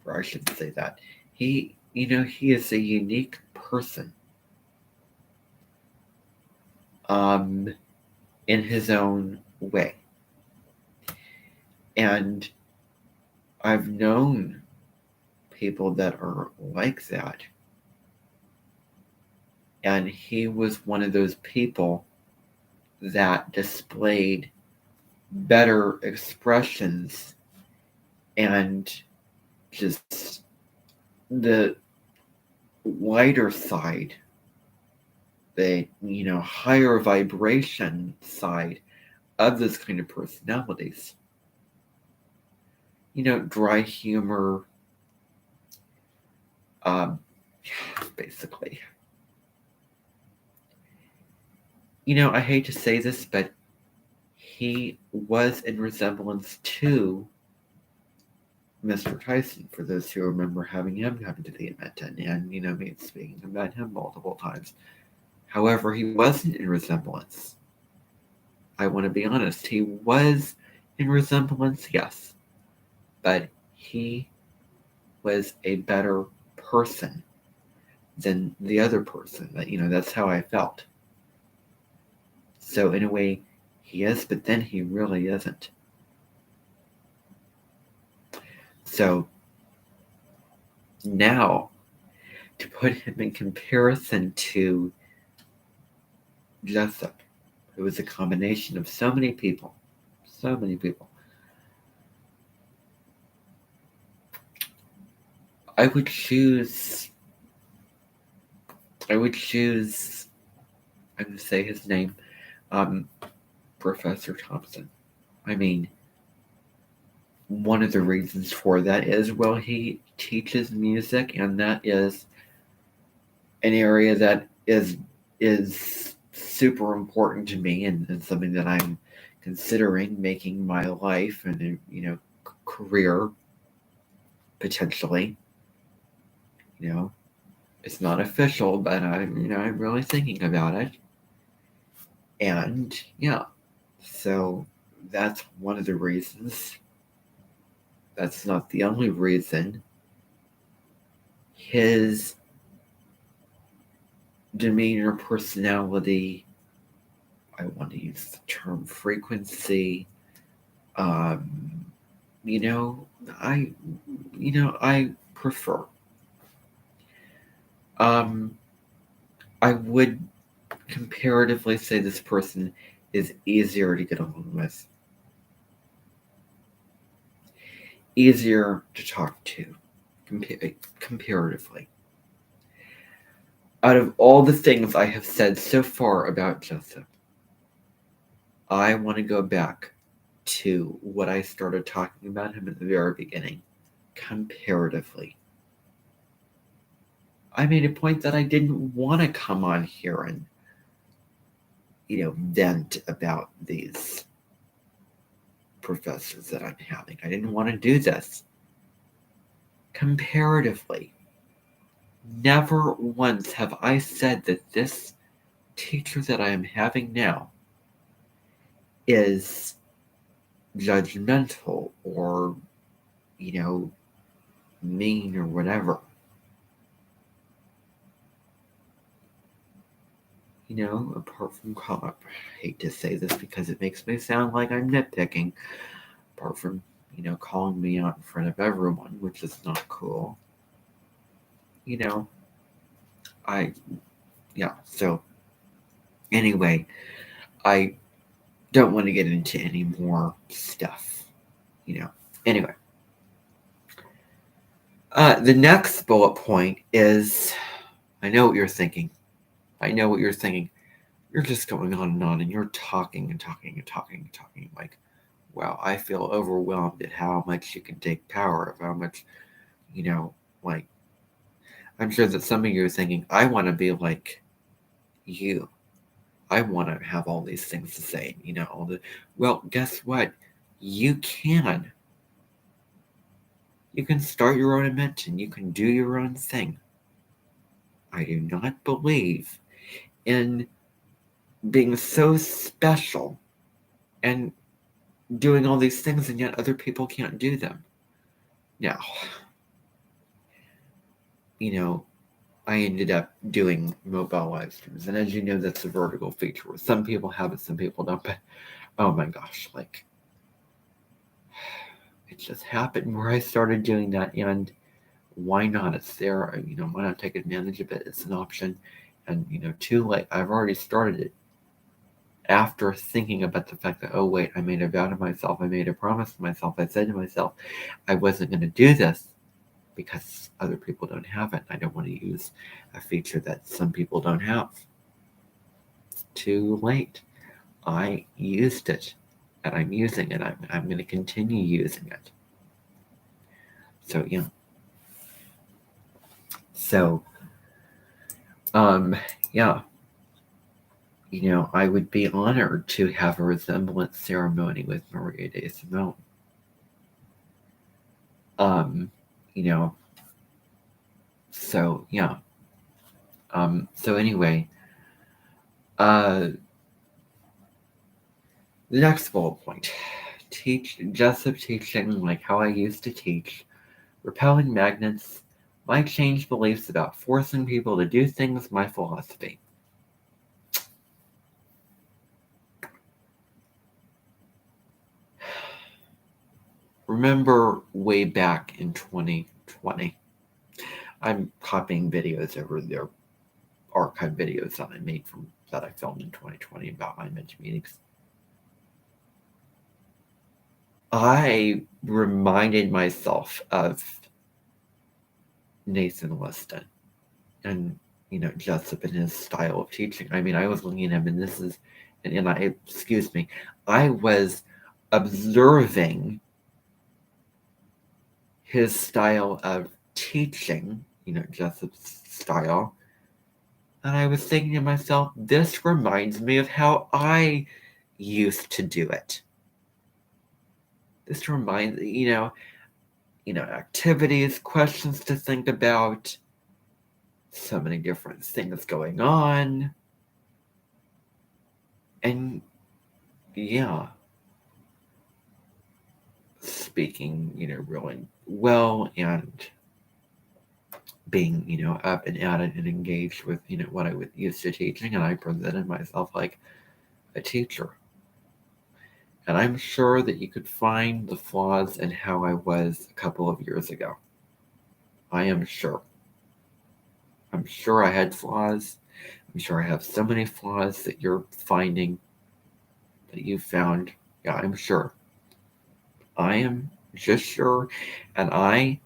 or I shouldn't say that, he is a unique person in his own way. And I've known people that are like that. And he was one of those people that displayed better expressions and just the lighter side, the higher vibration side of this kind of personalities. Dry humor, basically. I hate to say this, but he was in resemblance to Mr. Tyson, for those who remember having him come to the event, and me speaking about him multiple times. However, he wasn't in resemblance. I want to be honest. He was in resemblance, yes. But he was a better person than the other person. That's how I felt. So in a way, he is, but then he really isn't. So now, to put him in comparison to Jessup, who was a combination of so many people, I would choose, I'm going to say his name, Professor Thompson. One of the reasons for that is, well, he teaches music, and that is an area that is super important to me, and something that I'm considering making my life and career potentially. It's not official, but I'm really thinking about it. And yeah, so that's one of the reasons. that's not the only reason. His demeanor, personality, I want to use the term frequency, you know, I prefer. I would comparatively say this person is easier to get along with, easier to talk to, comparatively. Out of all the things I have said so far about Joseph, I want to go back to what I started talking about him at the very beginning. Comparatively. I made a point that I didn't want to come on here and, vent about these professors that I'm having. I didn't want to do this. Comparatively, never once have I said that this teacher that I am having now is judgmental or, mean or whatever. Apart from I hate to say this because it makes me sound like I'm nitpicking. Apart from, calling me out in front of everyone, which is not cool. So anyway, I don't want to get into any more stuff, Anyway. The next bullet point is, I know what you're thinking. You're just going on, and you're talking and talking and talking and talking. Like, wow, I feel overwhelmed at how much you can take power of, how much, like, I'm sure that some of you are thinking, I want to be like you. I want to have all these things to say, well, guess what? You can. You can start your own invention. You can do your own thing. I do not believe in being so special and doing all these things, and yet other people can't do them. Now, I ended up doing mobile live streams, and as you know, that's a vertical feature where some people have it, some people don't, but oh my gosh, like, it just happened where I started doing that, and why not? It's there, why not take advantage of it? It's an option, and, too late. I've already started it after thinking about the fact that, oh wait, I made a vow to myself, I made a promise to myself, I said to myself, I wasn't going to do this because other people don't have it. I don't want to use a feature that some people don't have. It's too late. I used it, and I'm using it. I'm going to continue using it. So, yeah. So, yeah. I would be honored to have a resemblance ceremony with Maria de Simone. So, yeah. So anyway, the next bullet point. Jessup teaching like how I used to teach. Repelling magnets. My changed beliefs about forcing people to do things, my philosophy. Remember way back in 2020, I'm copying videos over their archive videos that I made that I filmed in 2020 about my mentor meetings. I reminded myself of Nathan Liston and, Jessup and his style of teaching. I mean, I was looking at him, and I was observing his style of teaching, Jessup's style, and I was thinking to myself, this reminds me of how I used to do it. This reminds, activities, questions to think about, so many different things going on. And yeah, speaking, really well and being, up and at it and engaged with, what I was used to teaching. And I presented myself like a teacher. And I'm sure that you could find the flaws in how I was a couple of years ago. I am sure. I'm sure I had flaws. I'm sure I have so many flaws that you're finding, that you found. Yeah, I'm sure. I am just sure. And I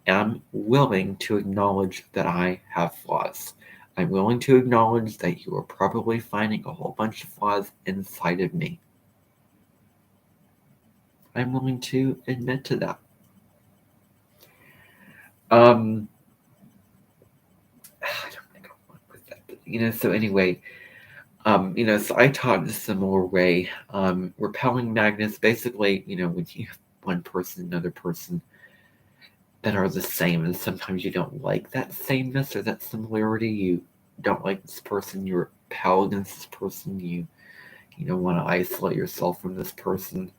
am willing to acknowledge that I have flaws. I'm willing to acknowledge that you are probably finding a whole bunch of flaws inside of me. I'm willing to admit to that. I don't think I want with that, but, so anyway, so I taught in a similar way. Repelling magnets, basically, when you have one person, another person that are the same, and sometimes you don't like that sameness or that similarity. You don't like this person, you repel against this person, you want to isolate yourself from this person.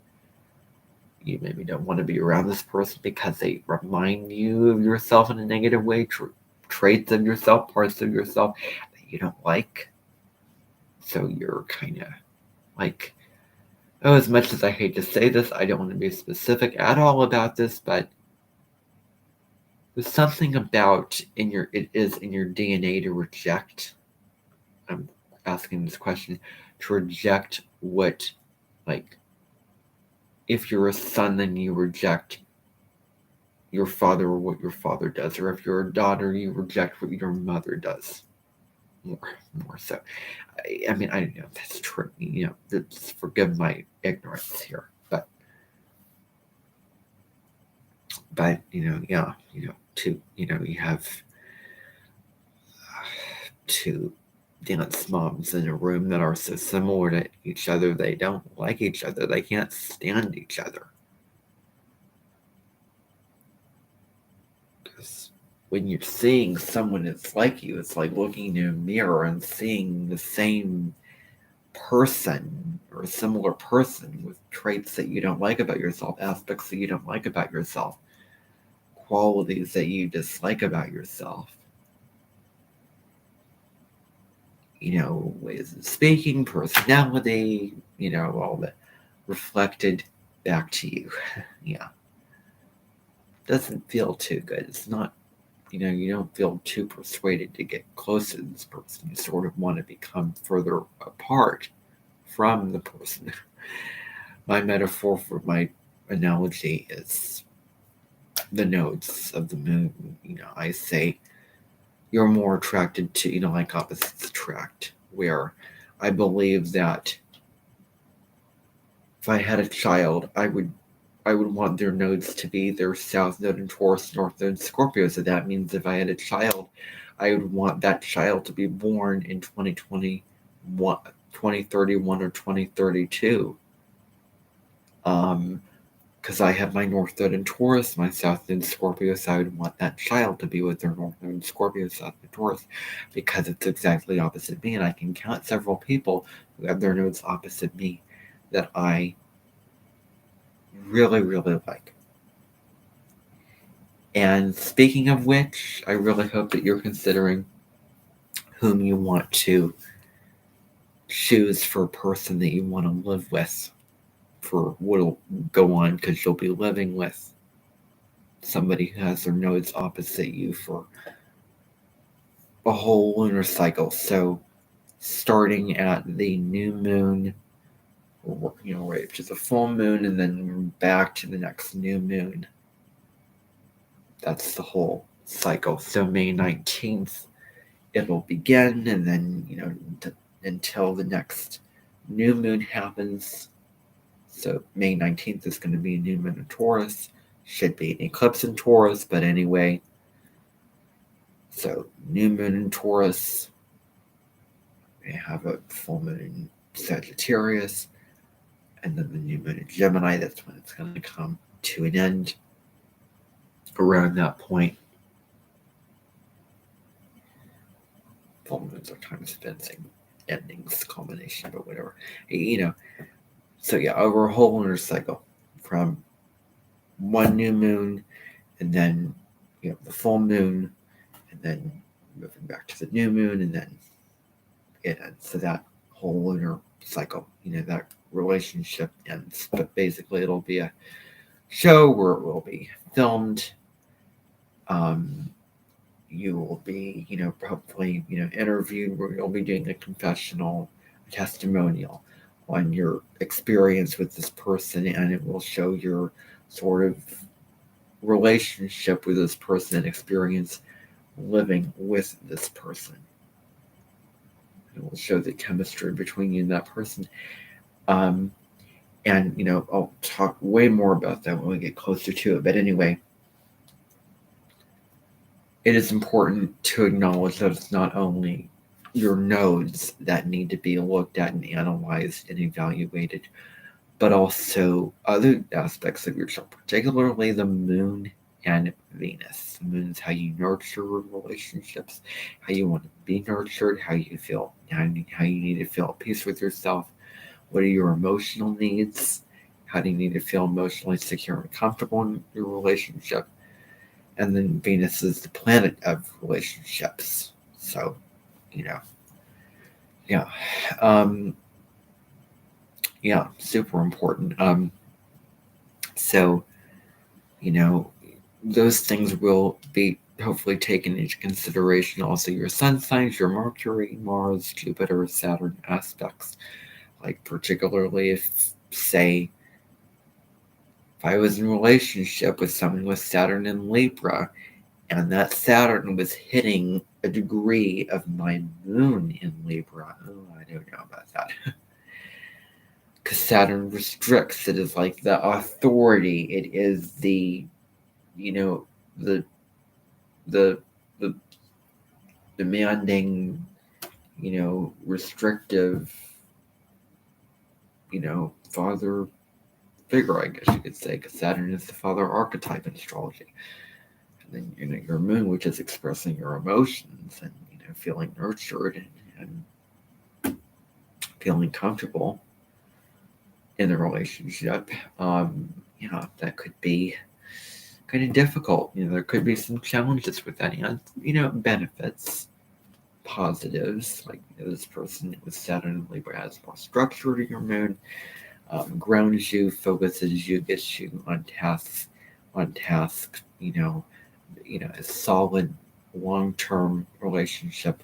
You maybe don't want to be around this person because they remind you of yourself in a negative way, traits of yourself, parts of yourself that you don't like. So you're kind of like, oh, as much as I hate to say this, I don't want to be specific at all about this, but there's something about it is in your DNA to reject. I'm asking this question, to reject what, like, if you're a son, then you reject your father or what your father does, or if you're a daughter, you reject what your mother does. More so. I mean, I don't know if that's true. Just forgive my ignorance here, but yeah, you have two dance moms in a room that are so similar to each other, they don't like each other, they can't stand each other. Because when you're seeing someone that's like you, it's like looking in a mirror and seeing the same person or a similar person with traits that you don't like about yourself, aspects that you don't like about yourself, qualities that you dislike about yourself. Ways of speaking, personality, all that reflected back to you. Yeah. Doesn't feel too good. It's not, you don't feel too persuaded to get close to this person. You sort of want to become further apart from the person. My metaphor for my analogy is the nodes of the moon. I say you're more attracted to, like opposites attract, where I believe that if I had a child, I would want their nodes to be their South Node in Taurus, North Node in Scorpio. So that means if I had a child, I would want that child to be born in 2021, 2031, or 2032. Because I have my North Node in Taurus, my South Node in Scorpio, so I would want that child to be with their North Node in Scorpio, South Node in Taurus, because it's exactly opposite me. And I can count several people who have their nodes opposite me that I really, really like. And speaking of which, I really hope that you're considering whom you want to choose for a person that you want to live with, for what'll go on, because you'll be living with somebody who has their nodes opposite you for a whole lunar cycle. So starting at the new moon, right to the full moon, and then back to the next new moon. That's the whole cycle. So May 19th, it'll begin, and then, until the next new moon happens. So May 19th is going to be a new moon in Taurus. Should be an eclipse in Taurus, but anyway. So new moon in Taurus. We have a full moon in Sagittarius. And then the new moon in Gemini. That's when it's going to come to an end. Around that point. Full moons are time spending, endings, culmination, but whatever. So yeah, over a whole lunar cycle from one new moon, and then the full moon, and then moving back to the new moon, and then it ends. So that whole lunar cycle, that relationship ends. But basically, it'll be a show where it will be filmed. You will be, hopefully, interviewed, where you'll be doing a confessional, a testimonial on your experience with this person, and it will show your sort of relationship with this person and experience living with this person. It will show the chemistry between you and that person. And, I'll talk way more about that when we get closer to it. But anyway, it is important to acknowledge that it's not only your nodes that need to be looked at and analyzed and evaluated, but also other aspects of your chart, particularly the moon and Venus. The moon is how you nurture relationships, how you want to be nurtured, how you feel, how you need to feel at peace with yourself. What are your emotional needs? How do you need to feel emotionally secure and comfortable in your relationship? And then Venus is the planet of relationships. So, yeah. Super important. So, those things will be hopefully taken into consideration. Also, your sun signs, your Mercury, Mars, Jupiter, Saturn aspects. Like, particularly if I was in a relationship with someone with Saturn in Libra, and that Saturn was hitting a degree of my moon in Libra. Oh, I don't know about that. Because Saturn restricts. It is like the authority. It is the, the demanding, restrictive, father figure, I guess you could say, because Saturn is the father archetype in astrology. And then, your moon, which is expressing your emotions and, feeling nurtured and feeling comfortable in the relationship. That could be kind of difficult. There could be some challenges with that, and, benefits, positives, like this person with Saturn and Libra has more structure to your moon, grounds you, focuses you, gets you on task, a solid long-term relationship,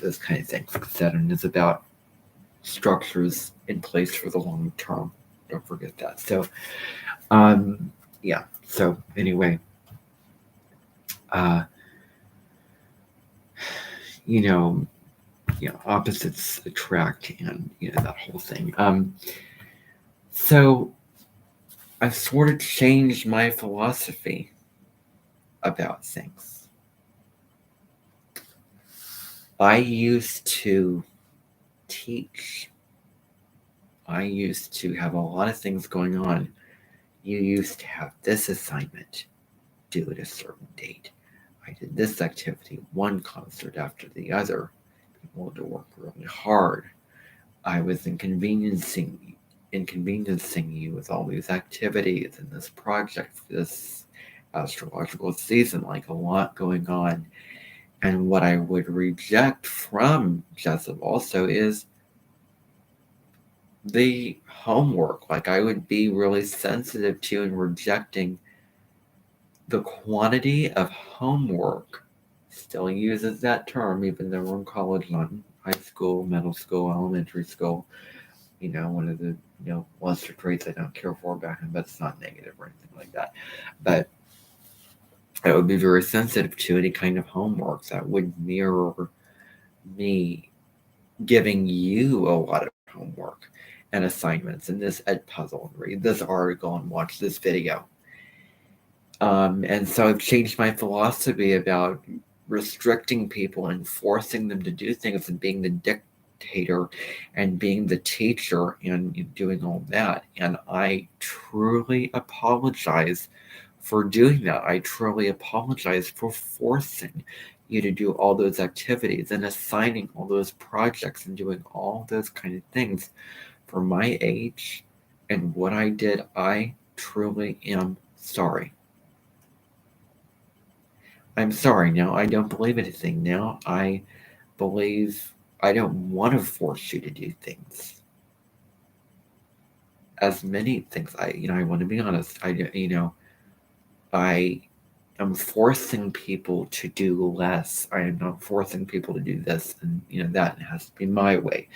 those kind of things. Saturn is about structures in place for the long term. Don't forget that. So, So anyway, opposites attract, and that whole thing. So I've sort of changed my philosophy about things. I used to teach. I used to have a lot of things going on. You used to have this assignment due at a certain date. I did this activity, one concert after the other. People had to work really hard. I was inconveniencing you with all these activities and this project for this astrological season, like a lot going on. And what I would reject from Jessup also is the homework. Like, I would be really sensitive to and rejecting the quantity of homework. Still uses that term, even though we're in college, not in high school, middle school, elementary school. One of the lesser traits I don't care for back then, but it's not negative or anything like that. But I would be very sensitive to any kind of homework that would mirror me giving you a lot of homework and assignments and this Edpuzzle and read this article and watch this video. And so I've changed my philosophy about restricting people and forcing them to do things and being the dictator and being the teacher and doing all that. And I truly apologize for doing that. I truly apologize for forcing you to do all those activities and assigning all those projects and doing all those kind of things. For my age and what I did, I truly am Sorry. I'm sorry now. I don't believe anything now. I believe I don't want to force you to do things. As many things, I want to be honest. I am forcing people to do less. I am not forcing people to do this and that has to be my way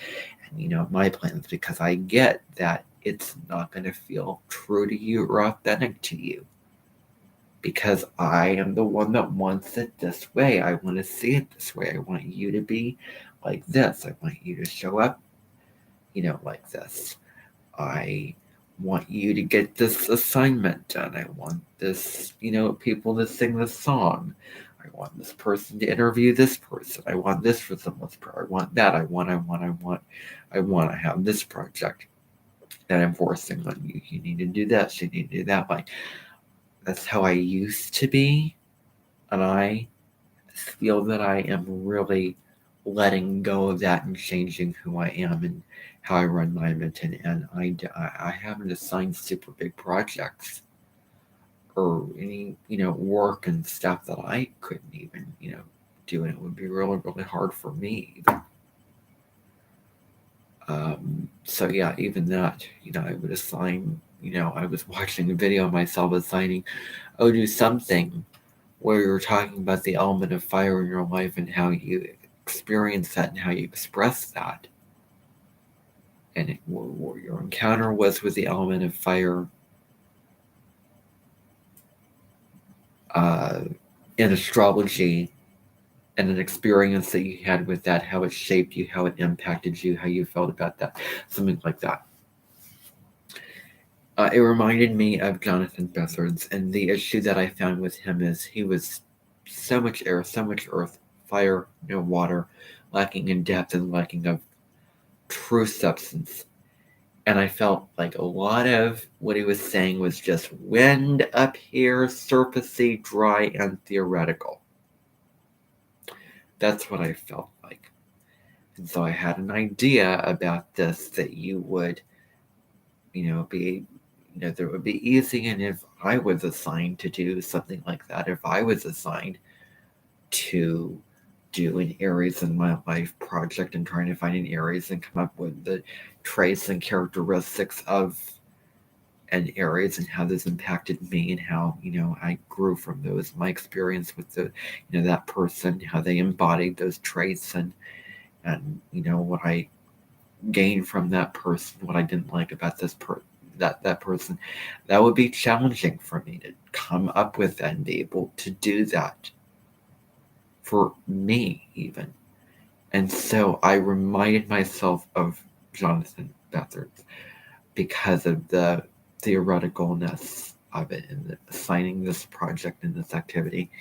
and my plans, because I get that it's not going to feel true to you or authentic to you, because I am the one that wants it this way. I want to see it this way. I want you to be like this. I want you to show up, like this. I want you to get this assignment done. I want this, people to sing this song. I want this person to interview this person. I want this for someone's prayer. I want that. I want to have this project that I'm forcing on you. You need to do this. You need to do that. Like, that's how I used to be. And I feel that I am really letting go of that and changing who I am and how I run my Edmonton. And I haven't assigned super big projects or any, work and stuff that I couldn't even, do. And it would be really, really hard for me. So yeah, even that, I would assign, I was watching a video of myself assigning, do something where you're talking about the element of fire in your life and how you experience that and how you express that. And what your encounter was with the element of fire in astrology, and an experience that you had with that, how it shaped you, how it impacted you, how you felt about that, something like that. It reminded me of Jonathan Bethard's, and the issue that I found with him is he was so much air, so much earth, fire, no water, lacking in depth and lacking of true substance. And I felt like a lot of what he was saying was just wind up here, surfacey, dry, and theoretical. That's what I felt like. And so I had an idea about this that you would, be, that it would be easy. And if I was assigned to do something like that, if I was assigned to do an Aries in my life project and trying to find an Aries and come up with the traits and characteristics of an Aries and how this impacted me and how, I grew from those, my experience with that person, how they embodied those traits and what I gained from that person, what I didn't like about this that person, that would be challenging for me to come up with and be able to do that for me even. And so I reminded myself of Jonathan Bethard because of the theoreticalness of it and assigning this project and this activity.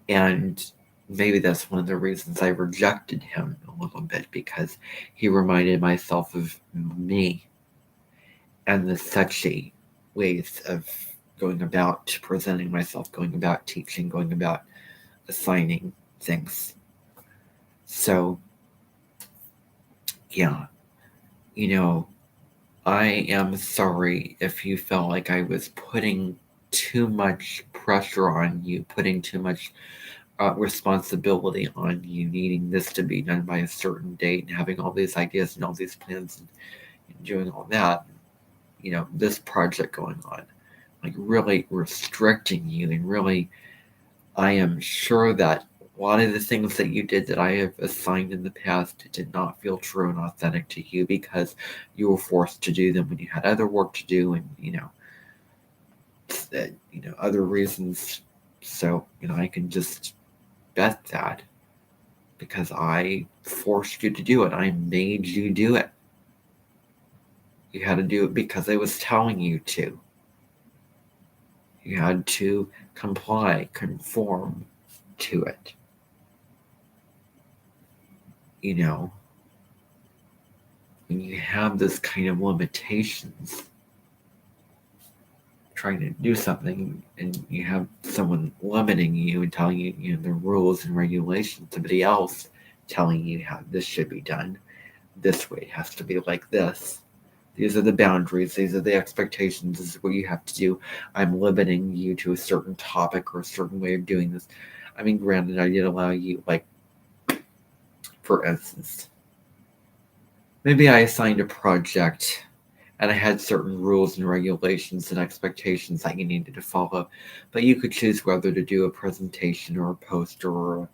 And maybe that's one of the reasons I rejected him a little bit, because he reminded myself of me and the sexy ways of going about presenting myself, going about teaching, going about assigning things. So, yeah, I am sorry if you felt like I was putting too much pressure on you, putting too much responsibility on you, needing this to be done by a certain date and having all these ideas and all these plans and doing all that. This project going on, like really restricting you, and really, I am sure that a lot of the things that you did that I have assigned in the past did not feel true and authentic to you because you were forced to do them when you had other work to do and, other reasons. So, I can just bet that because I forced you to do it. I made you do it. You had to do it because I was telling you to. You had to comply, conform to it. When you have this kind of limitations, trying to do something, and you have someone limiting you and telling you, the rules and regulations, somebody else telling you how this should be done, this way, it has to be like this, These are the boundaries. These are the expectations. This is what you have to do. I'm limiting you to a certain topic or a certain way of doing this. I mean, granted, I did allow you, like, for instance, maybe I assigned a project and I had certain rules and regulations and expectations that you needed to follow, but you could choose whether to do a presentation or a poster or a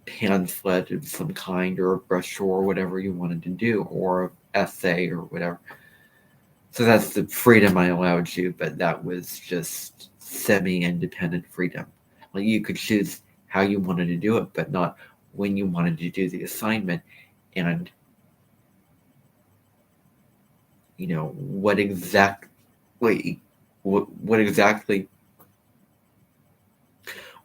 pamphlet of some kind or a brochure or whatever you wanted to do, or an essay or whatever. So that's the freedom I allowed you, but that was just semi-independent freedom. Like, you could choose how you wanted to do it, but not when you wanted to do the assignment, and what exactly what exactly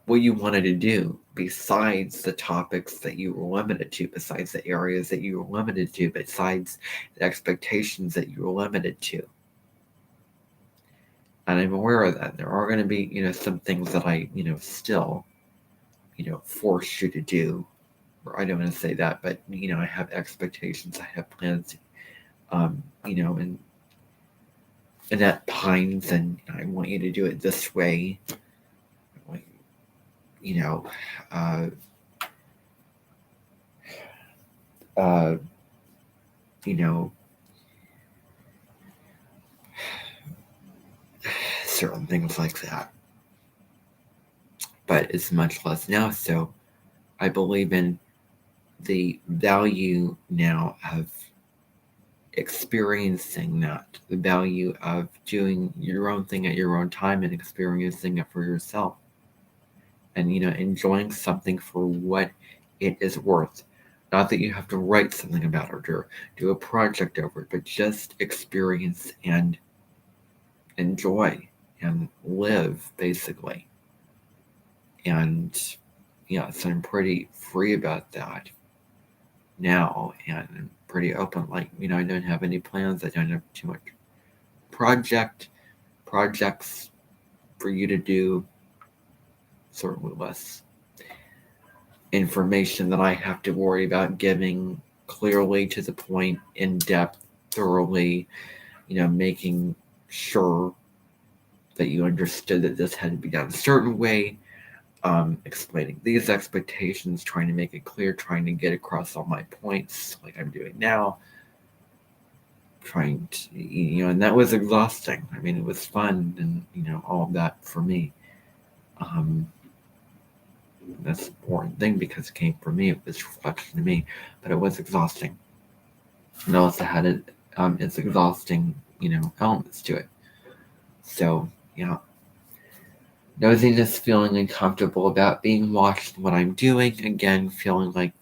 what you wanted to do, besides the topics that you were limited to, besides the areas that you were limited to, besides the expectations that you were limited to. And I'm aware of that. There are going to be, some things that I, still, force you to do. Or I don't want to say that, but, I have expectations. I have plans, and Annette Pines, and I want you to do it this way. I want, you know, uh, uh, you know, certain things like that. But it's much less now. So I believe in the value now of experiencing that, the value of doing your own thing at your own time and experiencing it for yourself. And, enjoying something for what it is worth. Not that you have to write something about it or do a project over it, but just experience and enjoy and live, basically. And so I'm pretty free about that now, and I'm pretty open. Like, I don't have any plans. I don't have too much projects for you to do. Certainly less information that I have to worry about giving clearly, to the point, in depth, thoroughly, making sure that you understood that this had to be done a certain way, explaining these expectations, trying to make it clear, trying to get across all my points like I'm doing now, trying to, and that was exhausting. I mean, it was fun and, all of that for me. That's the important thing, because it came from me. It was reflection to me, but it was exhausting. And also had its exhausting, elements to it. So, yeah. Nosiness, feeling uncomfortable about being watched, what I'm doing. Again, feeling like,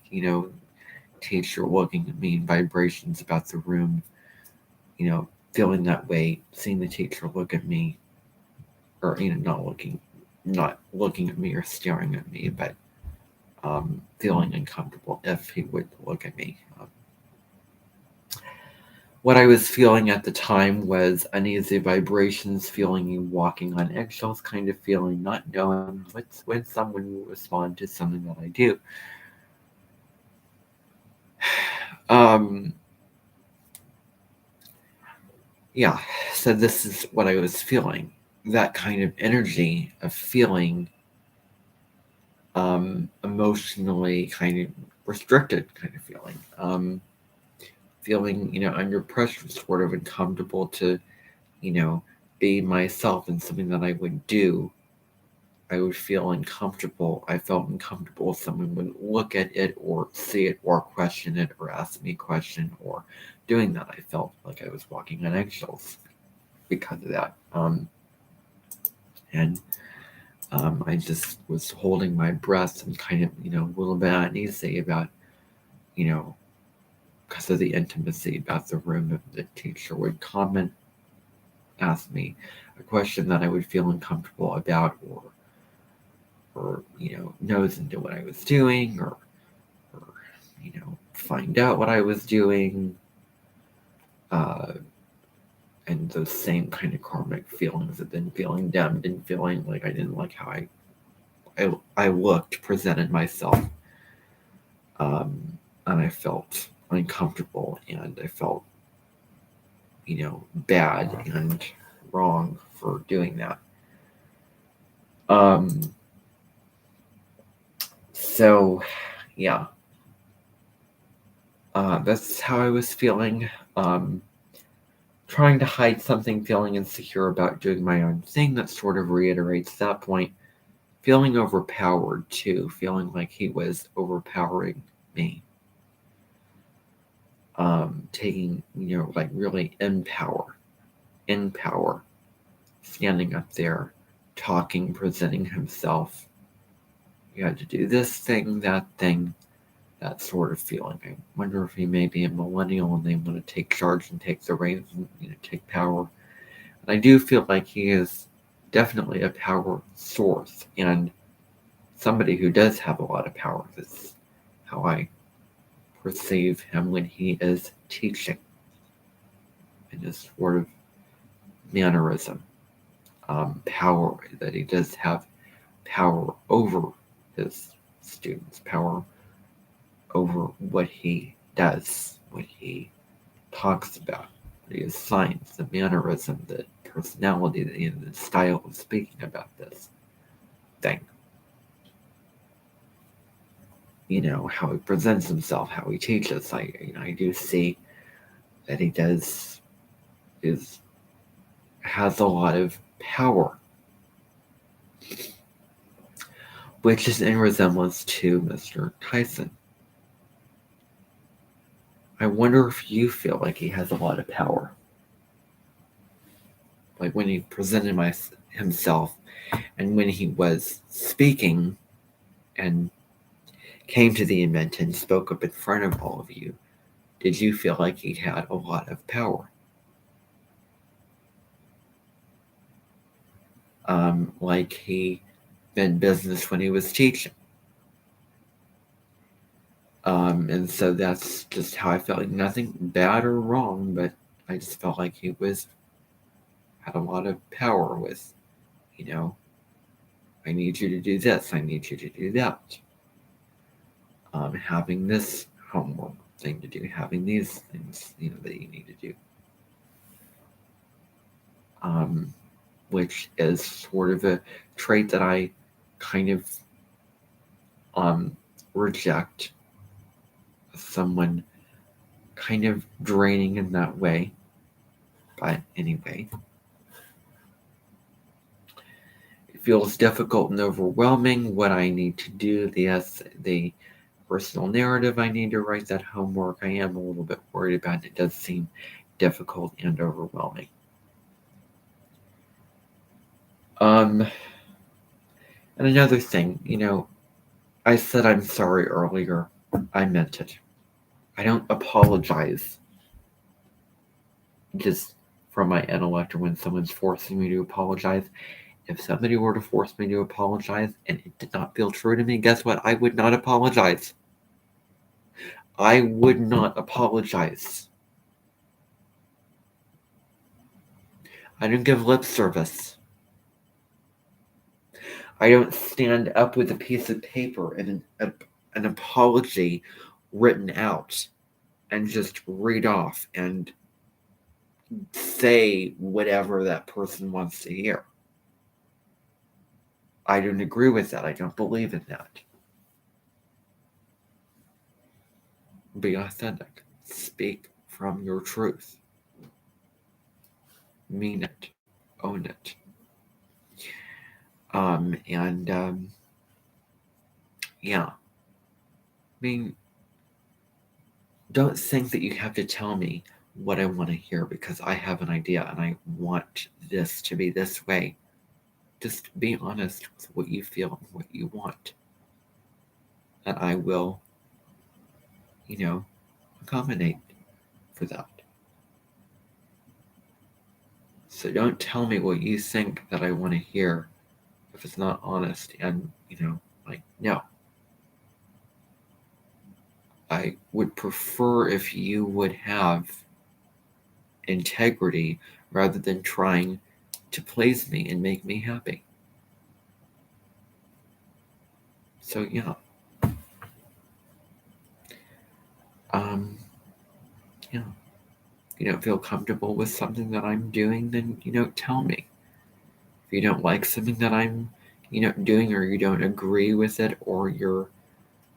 teacher looking at me, and vibrations about the room, feeling that way, seeing the teacher look at me, or, not looking at me or staring at me, but feeling uncomfortable if he would look at me. What I was feeling at the time was uneasy vibrations, feeling you walking on eggshells kind of feeling, not knowing when someone will respond to something that I do. Yeah, so this is what I was feeling. That kind of energy of feeling emotionally kind of restricted, kind of feeling. Feeling, under pressure, sort of uncomfortable to, be myself in something that I would do. I would feel uncomfortable. I felt uncomfortable if someone would look at it or see it or question it or ask me a question or doing that. I felt like I was walking on eggshells because of that. And I just was holding my breath and kind of, a little bit uneasy about, because of the intimacy about the room. If the teacher would comment, ask me a question that I would feel uncomfortable about, or nose into what I was doing, or find out what I was doing, and those same kind of karmic feelings of then feeling dumb, and feeling like I didn't like how I looked, presented myself, and I felt uncomfortable, and I felt bad and wrong for doing that. So, yeah. That's how I was feeling. Trying to hide something, feeling insecure about doing my own thing. That sort of reiterates that point. Feeling overpowered, too. Feeling like he was overpowering me. Taking, like really in power, standing up there, talking, presenting himself. You had to do this thing, that thing, that sort of feeling. I wonder if he may be a millennial and they want to take charge and take the reins and take power. And I do feel like he is definitely a power source and somebody who does have a lot of power. That's how I perceive him when he is teaching, in this sort of mannerism. Power, that he does have power over his students, power over what he does, what he talks about, what he assigns, the mannerism, the personality, the style of speaking about this thing. How he presents himself, how he teaches. I do see that he has a lot of power, which is in resemblance to Mr. Tyson. I wonder if you feel like he has a lot of power. Like when he presented himself and when he was speaking and came to the event and spoke up in front of all of you, did you feel like he had a lot of power? Like he meant business when he was teaching. And so that's just how I felt. Like nothing bad or wrong, but I just felt like he had a lot of power with, I need you to do this, I need you to do that. Having this homework thing to do, having these things, that you need to do. Which is sort of a trait that I kind of reject. Someone kind of draining in that way. But anyway, it feels difficult and overwhelming what I need to do, the personal narrative I need to write, that homework. I am a little bit worried about it. It does seem difficult and overwhelming. And another thing, I said I'm sorry earlier. I meant it. I don't apologize just from my intellect or when someone's forcing me to apologize. If somebody were to force me to apologize and it did not feel true to me, guess what? I would not apologize. I would not apologize. I don't give lip service. I don't stand up with a piece of paper and an apology written out and just read off and say whatever that person wants to hear. I don't agree with that. I don't believe in that. Be authentic. Speak from your truth. Mean it. Own it. Yeah. Don't think that you have to tell me what I want to hear because I have an idea and I want this to be this way. Just be honest with what you feel and what you want. And I will, accommodate for that. So don't tell me what you think that I want to hear if it's not honest and, no. I would prefer if you would have integrity rather than trying to please me and make me happy. So, yeah. Yeah. feel comfortable with something that I'm doing, then, tell me. If you don't like something that I'm, doing, or you don't agree with it, or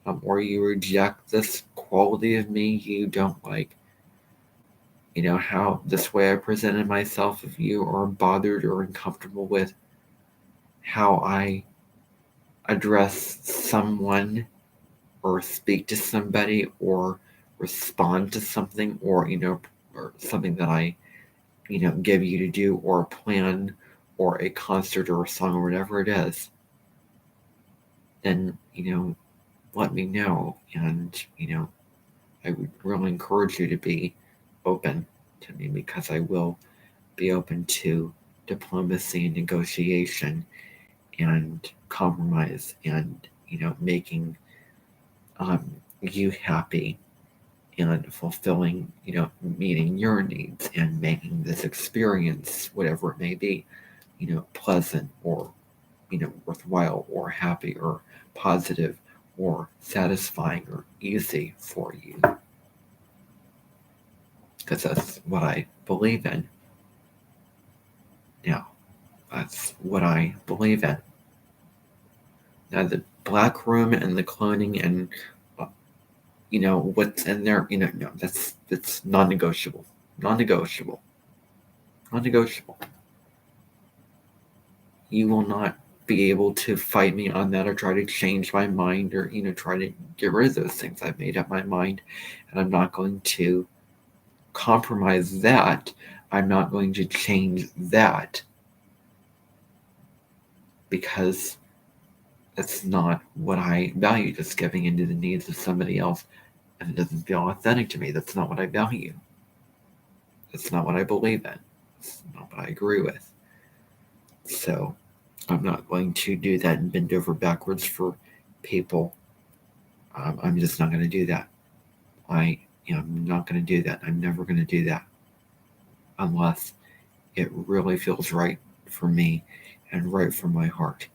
or you reject this quality of me, you don't like, how this way I presented myself, if you are bothered or uncomfortable with how I address someone or speak to somebody or respond to something, or or something that I give you to do, or a plan or a concert or a song or whatever it is, then let me know. And I would really encourage you to be open to me, because I will be open to diplomacy and negotiation and compromise, and making you happy and fulfilling, meeting your needs and making this experience, whatever it may be, pleasant, or worthwhile, or happy, or positive, or satisfying, or easy for you, because that's what I believe in. Now, that's what I believe in. Now, the black room and the cloning and what's in there, no, that's non-negotiable. Non-negotiable. Non-negotiable. You will not be able to fight me on that, or try to change my mind, or try to get rid of those things. I've made up my mind, and I'm not going to compromise that. I'm not going to change that, because that's not what I value. Just giving into the needs of somebody else, and it doesn't feel authentic to me. That's not what I value. That's not what I believe in. It's not what I agree with. So I'm not going to do that and bend over backwards for people. I'm just not going to do that. I am not going to do that. I'm never going to do that unless it really feels right for me and right for my heart.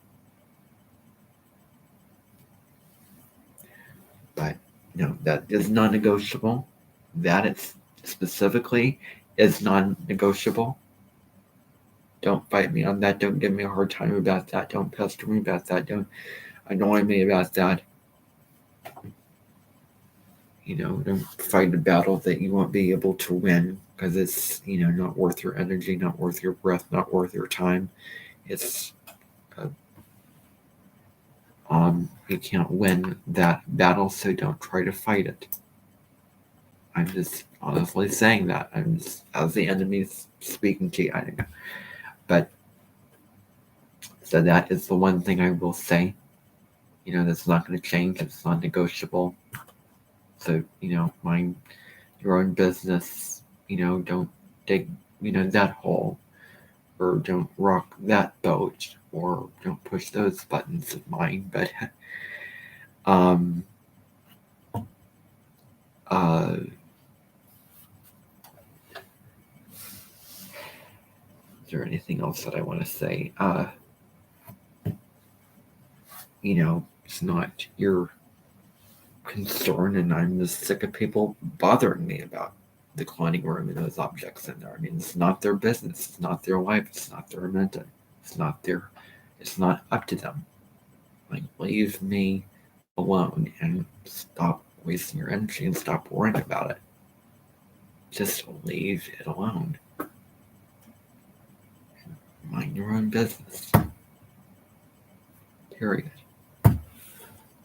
But that is non-negotiable. That is specifically is non-negotiable. Don't fight me on that. Don't give me a hard time about that. Don't pester me about that. Don't annoy me about that. Don't fight a battle that you won't be able to win, because it's, not worth your energy, not worth your breath, not worth your time. It's, you can't win that battle, so don't try to fight it. I'm just honestly saying that. I'm just, as the enemy speaking to you, I don't know. But, so that is the one thing I will say, that's not going to change. It's non-negotiable. So, mind your own business, don't dig, that hole, or don't rock that boat, or don't push those buttons of mine. But, is there anything else that I want to say? It's not your concern, and I'm just sick of people bothering me about the cloning room and those objects in there. I mean, it's not their business. It's not their life. It's not their mental. It's not up to them. Like, leave me alone and stop wasting your energy and stop worrying about it. Just leave it alone. Mind your own business. Period.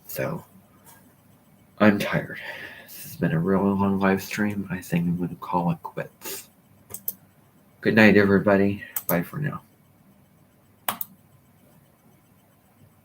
So, I'm tired. This has been a really long live stream. I think I'm going to call it quits. Good night, everybody. Bye for now.